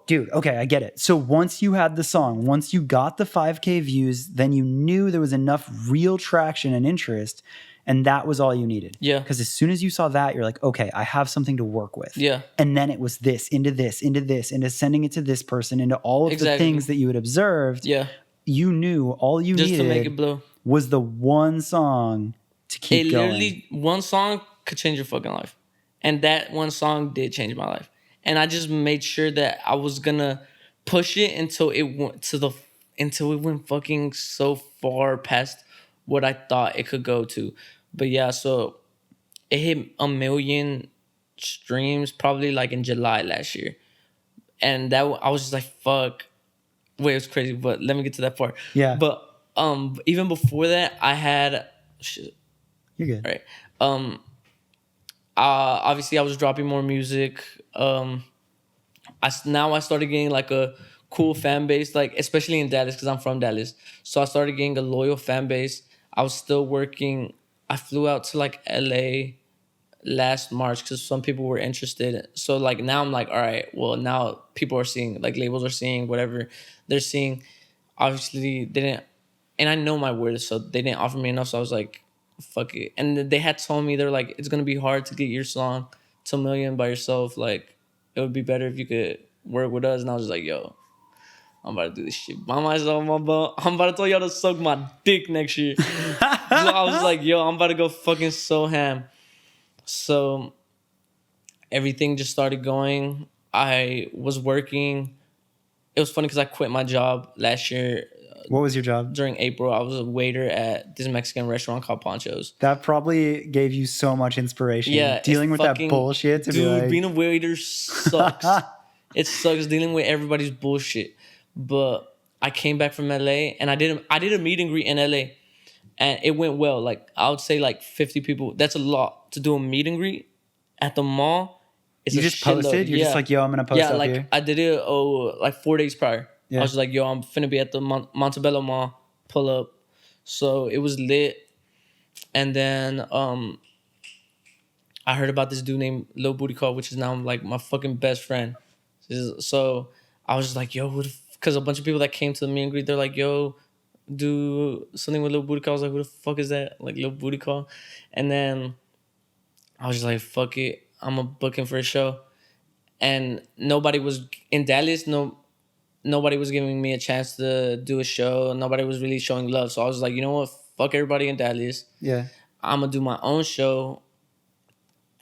dude, okay, I get it. So once you had the song, once you got the 5K views, then you knew there was enough real traction and interest, and that was all you needed. Yeah. Because as soon as you saw that, you're like, okay, I have something to work with. Yeah. And then it was this, into this, into this, into sending it to this person, into all of the things that you had observed. Yeah. You knew all you Just needed to make it blow. was the one song to keep going. Literally, one song could change your fucking life. And that one song did change my life. And I just made sure that I was gonna push it until it went fucking so far past what I thought it could go to. But yeah, so it hit 1 million streams probably like in July last year. And that I was just like, fuck. Wait, it was crazy, but let me get to that part. Yeah. But even before that, I had shit. You're good. Right. Obviously I was dropping more music. Now I started getting like a cool fan base, like especially in Dallas because I'm from Dallas. So I started getting a loyal fan base. I was still working. I flew out to like LA last March because some people were interested. So like now I'm like, all right, well now people are seeing, like labels are seeing whatever they're seeing. Obviously they didn't, and I know my worth, so they didn't offer me enough. So I was like, fuck it. And they had told me, they're like, it's gonna be hard to get your song to 1 million by yourself. Like it would be better if you could work with us. And I was just like, yo, I'm about to do this shit by myself, my bro. I'm about to tell y'all to suck my dick next year. So I was like, yo, I'm about to go fucking so ham. So everything just started going. I was working. It was funny because I quit my job last year. What was your job? During April, I was a waiter at this Mexican restaurant called Poncho's. That probably gave you so much inspiration. Yeah, dealing with that bullshit to dude, be like, being a waiter sucks. It sucks dealing with everybody's bullshit. But I came back from LA and I did a meet and greet in LA, and it went well. Like I would say like 50 people. That's a lot to do a meet and greet at the mall. It's you just posted. You're just like, yo, I'm gonna post up like here. I did it like 4 days prior. Yeah. I was like, yo, I'm finna be at the Montebello Mall. Pull up. So it was lit. And then I heard about this dude named Lil Booty Call, which is now like my fucking best friend. So I was just like, yo, because a bunch of people that came to the meet and greet, they're like, yo, do something with Lil Booty Call. I was like, who the fuck is that? Like Lil Booty Call. And then I was just like, fuck it. I'm a booking for a show. And nobody was in Dallas. Nobody was giving me a chance to do a show. Nobody was really showing love. So I was like, you know what? Fuck everybody in Dallas. Yeah. I'm going to do my own show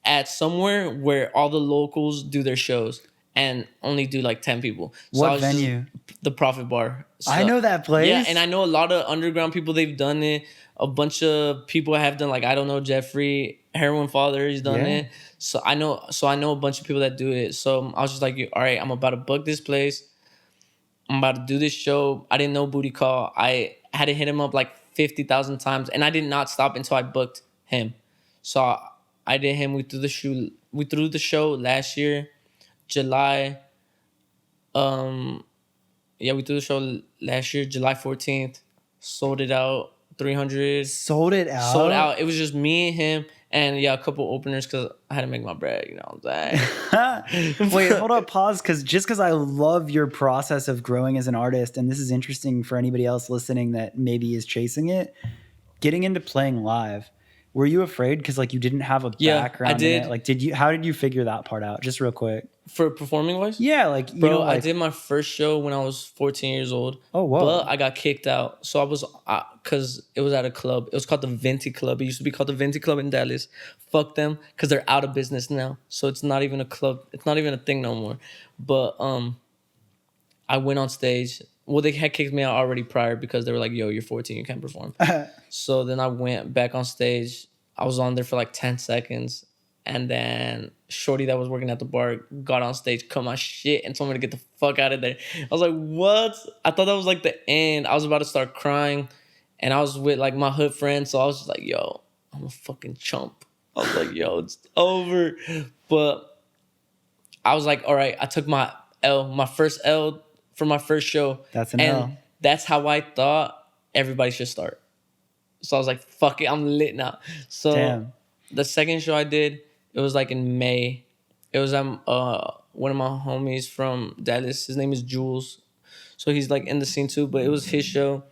at somewhere where all the locals do their shows and only do like 10 people. So What venue? The Profit Bar. So, I know that place. Yeah, and I know a lot of underground people, they've done it. A bunch of people have done, like, I don't know, Jeffrey, Heroin Father, he's done it. So I know a bunch of people that do it. So I was just like, all right, I'm about to book this place. I'm about to do this show. I didn't know Booty Call. I had to hit him up like 50,000 times, and I did not stop until I booked him. So I did him. We threw the show last year, July. We threw the show last year, July 14th. Sold it out, 300. Sold it out. Sold out. It was just me and him And yeah, a couple openers because I had to make my bread. You know what I'm saying? Wait, hold up, pause, because I love your process of growing as an artist, and this is interesting for anybody else listening that maybe is chasing it. Getting into playing live, were you afraid because like you didn't have a Yeah, I background in it? did. Like, how did you figure that part out? Just real quick. For performing voice? Yeah, like you Bro, know, I like did my first show when I was 14 years old. oh But whoa, I got kicked out. So I was, because it was at a club. It was called the Venti Club. It used to be called the Venti Club in Dallas. Fuck them, because they're out of business now. So it's not even a club. It's not even a thing no more. But I went on stage. Well, they had kicked me out already prior because they were like, yo, you're 14, you can't perform. So then I went back on stage. I was on there for like 10 seconds. And then Shorty that was working at the bar got on stage, cut my shit, and told me to get the fuck out of there. I was like, what? I thought that was like the end. I was about to start crying. And I was with like my hood friends. So I was just like, yo, I'm a fucking chump. I was like, yo, it's over. But I was like, all right, I took my first L for my first show. That's an and L. That's how I thought everybody should start. So I was like, fuck it, I'm lit now. So Damn. The second show I did, it was like in May. It was one of my homies from Dallas. His name is Jules. So he's like in the scene too, but it was his show.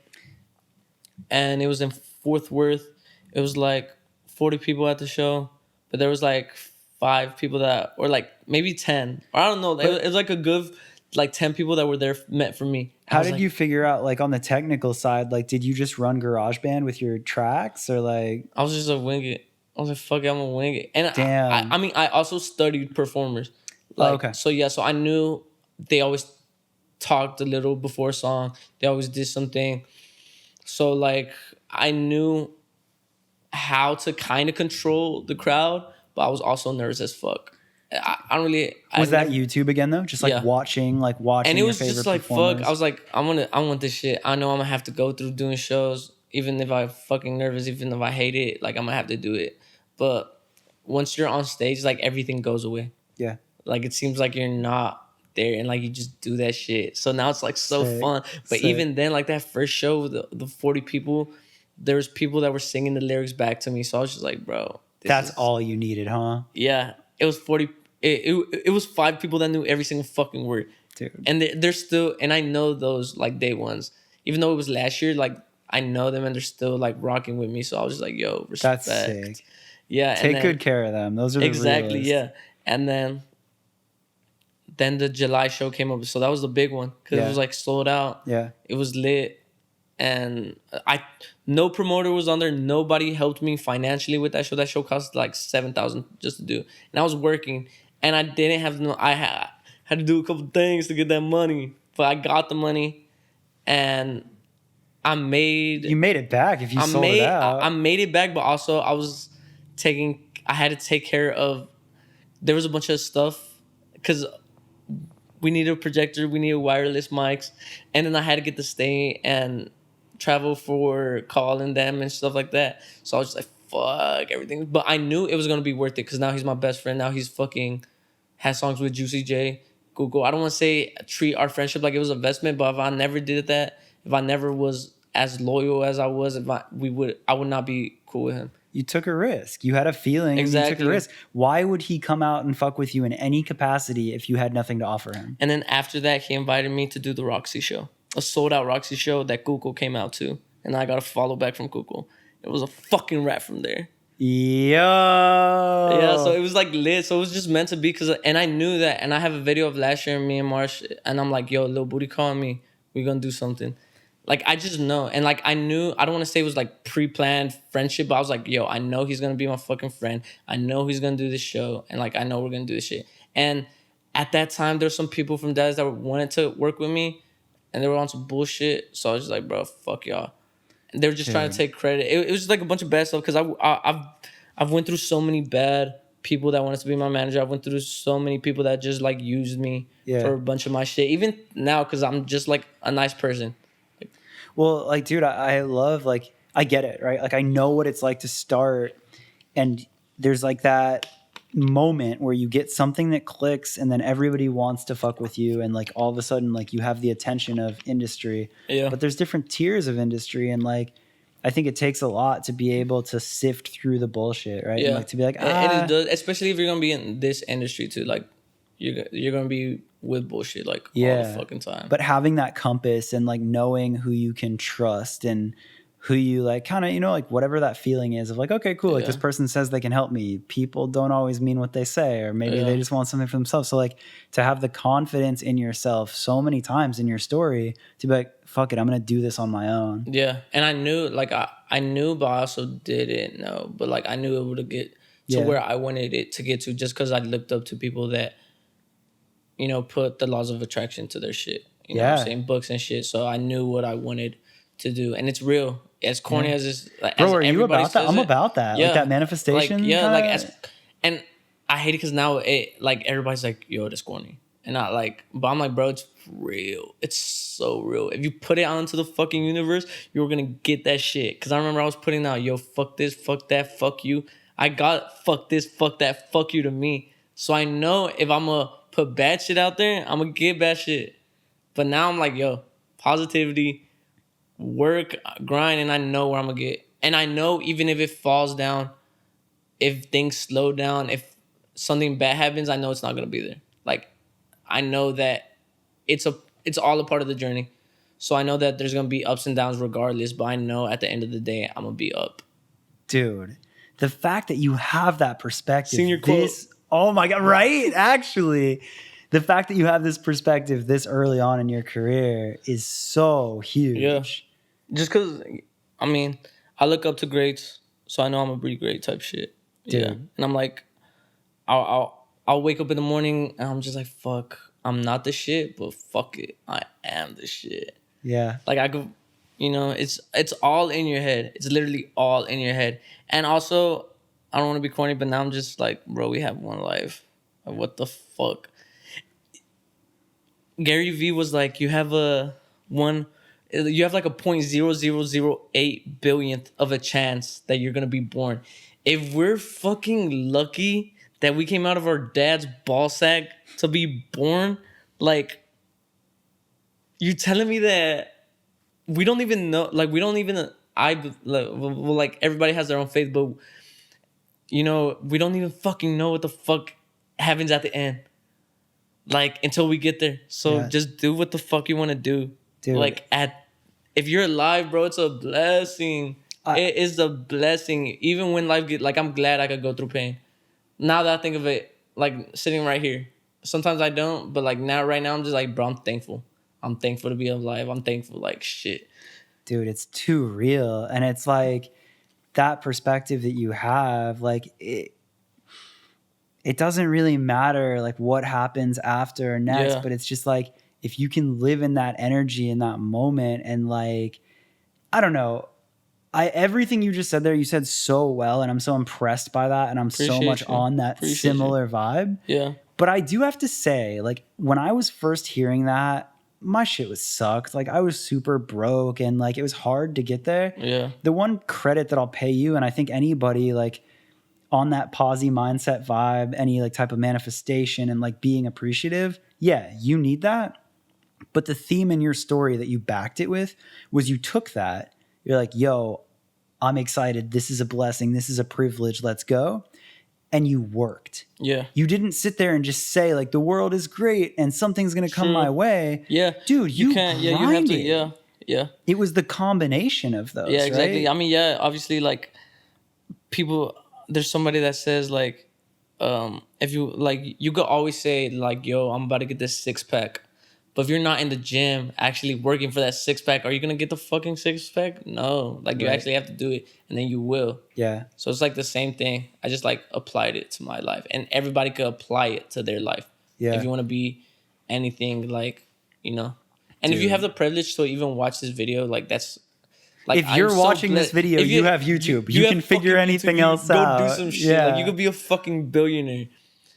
And it was in Fort Worth. It was like 40 people at the show, but there was like 5 people that, or like maybe 10. Or I don't know. It was like a good like 10 people that were there meant for me. How did you figure out, like on the technical side, like did you just run GarageBand with your tracks or like? I was just a wing it. I was like, fuck it, I'm gonna wing it. And damn. I mean, I also studied performers. Like, okay. So yeah, so I knew they always talked a little before a song. They always did something. So like I knew how to kind of control the crowd, but I was also nervous as fuck. I don't really. Was that YouTube again though? Just like watching and it your was favorite just like performers? fuck. I was like, I want this shit. I know I'm gonna have to go through doing shows, even if I'm fucking nervous, even if I hate it. Like I'm gonna have to do it. But once you're on stage, like everything goes away. Yeah. Like it seems like you're not there, and like you just do that shit. So now it's like so Sick. fun. But even then, like that first show, the 40 people, there was people that were singing the lyrics back to me. So I was just like, bro, that's all you needed, huh? Yeah, it was 40. It was 5 people that knew every single fucking word. Dude. And they're still, and I know those like day ones. Even though it was last year, like I know them and they're still like rocking with me. So I was just like, yo, respect. That's sick. Yeah. Take good care of them. Those are exactly, yeah. And then the July show came up. So that was the big one because it was like sold out. Yeah. It was lit. And no promoter was on there. Nobody helped me financially with that show. That show cost like $7,000 just to do. And I was working and I didn't have I had to do a couple things to get that money. But I got the money and you made it back if you sold it out. I made it back, but also I had to take care of, there was a bunch of stuff because we needed a projector, we needed wireless mics, and then I had to get to stay and travel for calling them and stuff like that. So I was just like, fuck everything. But I knew it was going to be worth it because now he's my best friend. Now he's fucking has songs with Juicy J, Google. I don't want to say treat our friendship like it was an investment, but if I never did that, if I never was as loyal as I was, I would not be cool with him. You took a risk. You had a feeling. Exactly. You took a risk. Why would he come out and fuck with you in any capacity if you had nothing to offer him? And then after that, he invited me to do the Roxy show, a sold out Roxy show that Google came out to. And I got a follow back from Google. It was a fucking rap from there. Yo. Yeah, so it was like lit. So it was just meant to be and I knew that. And I have a video of last year, me and Marsh, and I'm like, yo, Lil Booty calling me. We're going to do something. Like, I just know. And, like, I knew, I don't want to say it was, like, pre-planned friendship, but I was like, yo, I know he's going to be my fucking friend. I know he's going to do this show. And, like, I know we're going to do this shit. And at that time, there's some people from Dallas that wanted to work with me, and they were on some bullshit. So I was just like, bro, fuck y'all. And they were just trying to take credit. It was just, like, a bunch of bad stuff because I've went through so many bad people that wanted to be my manager. I went through so many people that just, like, used me for a bunch of my shit. Even now, because I'm just, like, a nice person. Well, like, dude, I love, like, I get it, right? Like, I know what it's like to start, and there's, like, that moment where you get something that clicks, and then everybody wants to fuck with you, and, like, all of a sudden, like, you have the attention of industry. Yeah. But there's different tiers of industry, and, like, I think it takes a lot to be able to sift through the bullshit, right? Yeah. And like to be like, and it does, especially if you're gonna be in this industry too. Like you're gonna be with bullshit like all the fucking time. But having that compass and like knowing who you can trust and who you like kind of, you know, like whatever that feeling is of like, okay, cool. Like this person says they can help me. People don't always mean what they say, or maybe they just want something for themselves. So like to have the confidence in yourself so many times in your story to be like, fuck it, I'm going to do this on my own. Yeah. And I knew like, I knew, but I also didn't know, but like I knew it would get to where I wanted it to get to just because I looked up to people that, you know, put the laws of attraction to their shit, you know what I'm saying? Books and shit. So I knew what I wanted to do, and it's real. As corny as this, like, bro, are you about that? I'm about that. Like that manifestation. Like and I hate it because now it like everybody's like, yo, that's corny, and not like, but I'm like, bro, it's real. It's so real. If you put it out into the fucking universe, you're gonna get that shit. Because I remember I was putting out, yo, fuck this, fuck that, fuck you. I got fuck this, fuck that, fuck you to me. So I know if I'm gonna put bad shit out there, I'm gonna get bad shit. But now I'm like, yo, positivity, work, grind, and I know where I'm gonna get. And I know even if it falls down, if things slow down, if something bad happens, I know it's not gonna be there. Like I know that it's all a part of the journey. So I know that there's gonna be ups and downs regardless, but I know at the end of the day I'm gonna be up. Dude, the fact that you have that perspective. Senior quote. Oh my God, right? Actually, the fact that you have this perspective this early on in your career is so huge. Yeah. Just because, I mean, I look up to greats, so I know I'm a pretty great type shit. Dude. Yeah. And I'm like, I'll wake up in the morning and I'm just like, fuck, I'm not the shit, but fuck it, I am the shit. Yeah. Like I could, you know, it's all in your head. It's literally all in your head. And also, I don't want to be corny, but now I'm just like, bro, we have one life. Like, what the fuck? Gary Vee was like, you have like a 0.0008 billionth of a chance that you're gonna be born. If we're fucking lucky that we came out of our dad's ball sack to be born, like, you telling me that we don't even know, like, we don't even, like, everybody has their own faith, but, you know, we don't even fucking know what the fuck happens at the end. Like, until we get there. So just do what the fuck you want to do. Dude. Like, if you're alive, bro, it's a blessing. It is a blessing. Even when life like, I'm glad I could go through pain. Now that I think of it, like, sitting right here. Sometimes I don't, but, like, right now, I'm just like, bro, I'm thankful. I'm thankful to be alive. I'm thankful, like, shit. Dude, it's too real. And it's like, that perspective that you have, like, it doesn't really matter like what happens after or next, but it's just like if you can live in that energy in that moment and like, I don't know, everything you just said there, you said so well, and I'm so impressed by that, and I'm so much on that similar vibe. Yeah. But I do have to say, like when I was first hearing that, my shit was sucked. Like I was super broke and like it was hard to get there. Yeah. The one credit that I'll pay you, and I think anybody like on that posy mindset vibe, any like type of manifestation and like being appreciative, yeah, you need that. But the theme in your story that you backed it with was you took that. You're like, yo, I'm excited. This is a blessing. This is a privilege. Let's go. And you worked. Yeah. You didn't sit there and just say like the world is great and something's going to come my way. Yeah. Dude, you can't. Yeah, you have to. Yeah. Yeah. It was the combination of those. Yeah, exactly. Right? I mean, yeah, obviously like people, there's somebody that says like, if you like, you could always say like, yo, I'm about to get this 6-pack. But if you're not in the gym actually working for that 6-pack, are you going to get the fucking 6-pack? No. Like you actually have to do it and then you will. Yeah. So it's like the same thing. I just like applied it to my life and everybody could apply it to their life. Yeah. If you want to be anything like, you know. And if you have the privilege to even watch this video, like that's like, if you're watching this video, you have YouTube. You can figure anything YouTube, else out. Go do some shit. Yeah. Like you could be a fucking billionaire.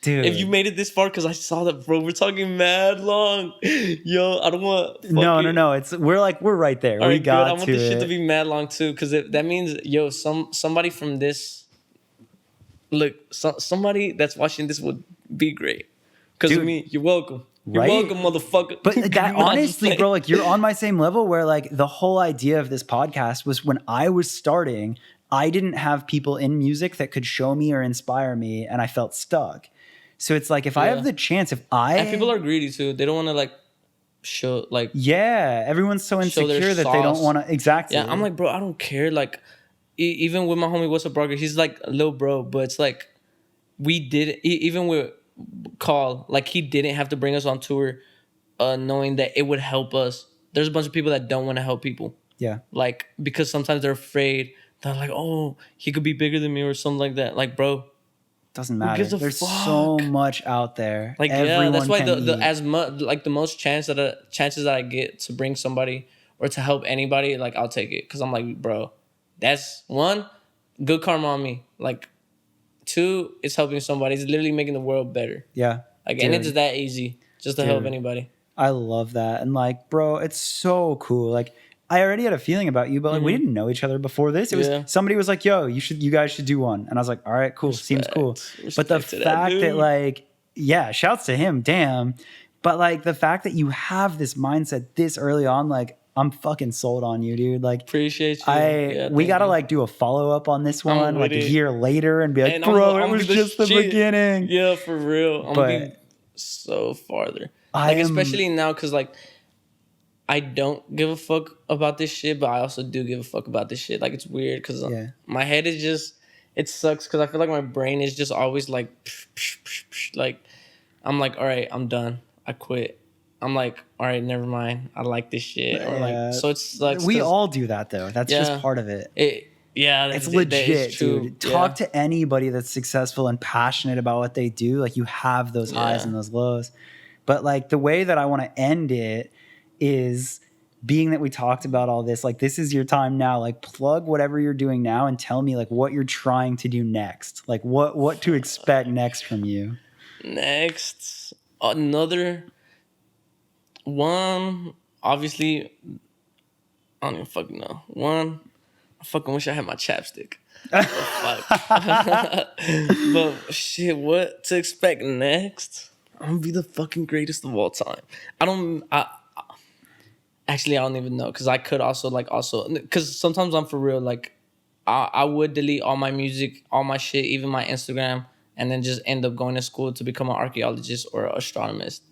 Dude. If you made it this far, because I saw that, bro, we're talking mad long. Yo, I don't want. No. We're right there. All we right, got. I want this shit to be mad long too, because that means, yo, somebody from this, look, somebody that's watching this would be great. Because of me, you're welcome. You're welcome, motherfucker. But that Not honestly, bro, like you're on my same level where like the whole idea of this podcast was when I was starting, I didn't have people in music that could show me or inspire me, and I felt stuck. So it's like if I have the chance, and people are greedy too. They don't want to like show like everyone's so insecure that they don't want to exactly. Yeah, I'm like, bro, I don't care. Like even with my homie, what's up, Barker? He's like a little bro, but it's like we did even with Call, like he didn't have to bring us on tour, knowing that it would help us. There's a bunch of people that don't want to help people. Yeah, like because sometimes they're afraid. They're like, oh, he could be bigger than me or something like that. Like, bro, doesn't matter. There's so much out there. Like, everyone that's why the as much like the most chances that I get to bring somebody or to help anybody, like I'll take it because I'm like, bro, that's one, good karma on me. Like, two, it's helping somebody. It's literally making the world better. Yeah, like, and it's that easy just to help anybody. I love that, and like, bro, it's so cool. Like, I already had a feeling about you, but like we didn't know each other before this. It was somebody was like, "Yo, you guys should do one," and I was like, "All right, cool, seems cool." But the fact that like, shouts to him, damn. But like the fact that you have this mindset this early on, like I'm fucking sold on you, dude. Like, appreciate you. We gotta like do a follow up on this one, like a year later, and be like, "Bro, it was just the beginning." Yeah, for real. I'm gonna be so farther. Like especially now, cause like. I don't give a fuck about this shit, but I also do give a fuck about this shit. Like, it's weird because my head is just, it sucks because I feel like my brain is just always like, like, I'm like, all right, I'm done. I quit. I'm like, all right, never mind. I like this shit. Or like, so it sucks. We all do that though. That's just part of it. It's legit, dude. Talk to anybody that's successful and passionate about what they do. Like, you have those highs and those lows. But like the way that I want to end it is being that we talked about all this, like this is your time now, like plug whatever you're doing now and tell me like what you're trying to do next, like what to expect next from you. Next, another one, obviously, I don't even fucking know. One, I fucking wish I had my chapstick. But shit, what to expect next? I'm gonna be the fucking greatest of all time. Actually, I don't even know because I could also because sometimes I'm for real. Like, I would delete all my music, all my shit, even my Instagram, and then just end up going to school to become an archaeologist or an astronomist,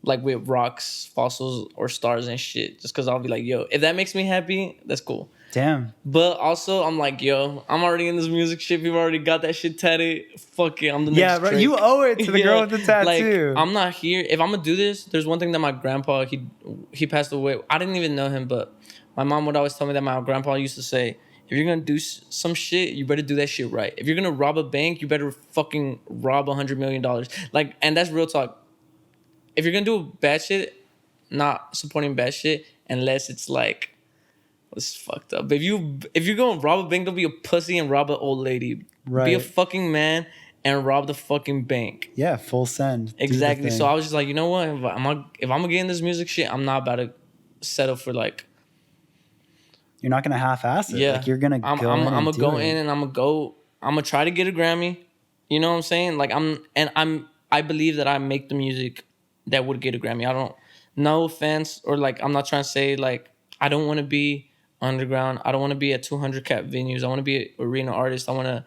like with rocks, fossils, or stars and shit. Just because I'll be like, yo, if that makes me happy, that's cool. Damn. But also, I'm like, yo, I'm already in this music shit. People already got that shit tattooed. Fuck it, I'm the next. Yeah, bro, you owe it to the girl with the tattoo. Like, I'm not here. If I'm gonna do this, there's one thing that my grandpa, he passed away. I didn't even know him, but my mom would always tell me that my grandpa used to say, if you're gonna do some shit, you better do that shit right. If you're gonna rob a bank, you better fucking rob $100 million. Like, and that's real talk. If you're gonna do bad shit, not supporting bad shit, unless it's like, this is fucked up. If you're gonna rob a bank, don't be a pussy and rob an old lady. Right. Be a fucking man and rob the fucking bank. Yeah, full send. Exactly. So I was just like, you know what? If I'm gonna get in this music shit, I'm not about to settle for like. You're not gonna half-ass it. Yeah. Like, you're gonna go. I'm gonna go in and I'm gonna try to get a Grammy. You know what I'm saying? Like I believe that I make the music that would get a Grammy. No offense, or like I'm not trying to say like I don't want to be underground. I don't want to be at 200 cap venues. I want to be an arena artist. I want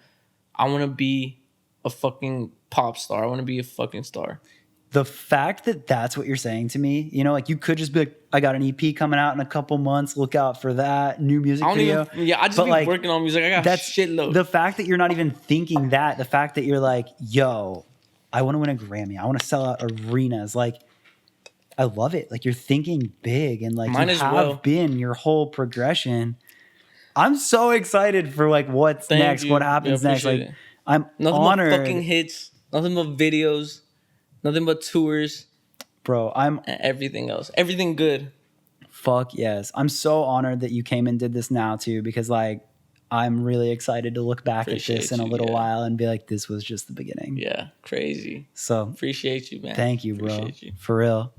to be a fucking pop star. I want to be a fucking star. The fact that that's what you're saying to me, you know, like you could just be like, I got an EP coming out in a couple months. Look out for that new music video. I just be like, working on music. I got shitload. The fact that you're not even thinking that, the fact that you're like, yo, I want to win a Grammy. I want to sell out arenas. Like, I love it. Like, you're thinking big, and like been your whole progression. I'm so excited for like what's next, what happens next. Like, I'm honored. Nothing but fucking hits, nothing but videos, nothing but tours, bro. And everything else, everything good. Fuck yes. I'm so honored that you came and did this now too, because like I'm really excited to look back at this in a little while and be like, this was just the beginning. Yeah, crazy. So appreciate you, man. Thank you, bro. For real.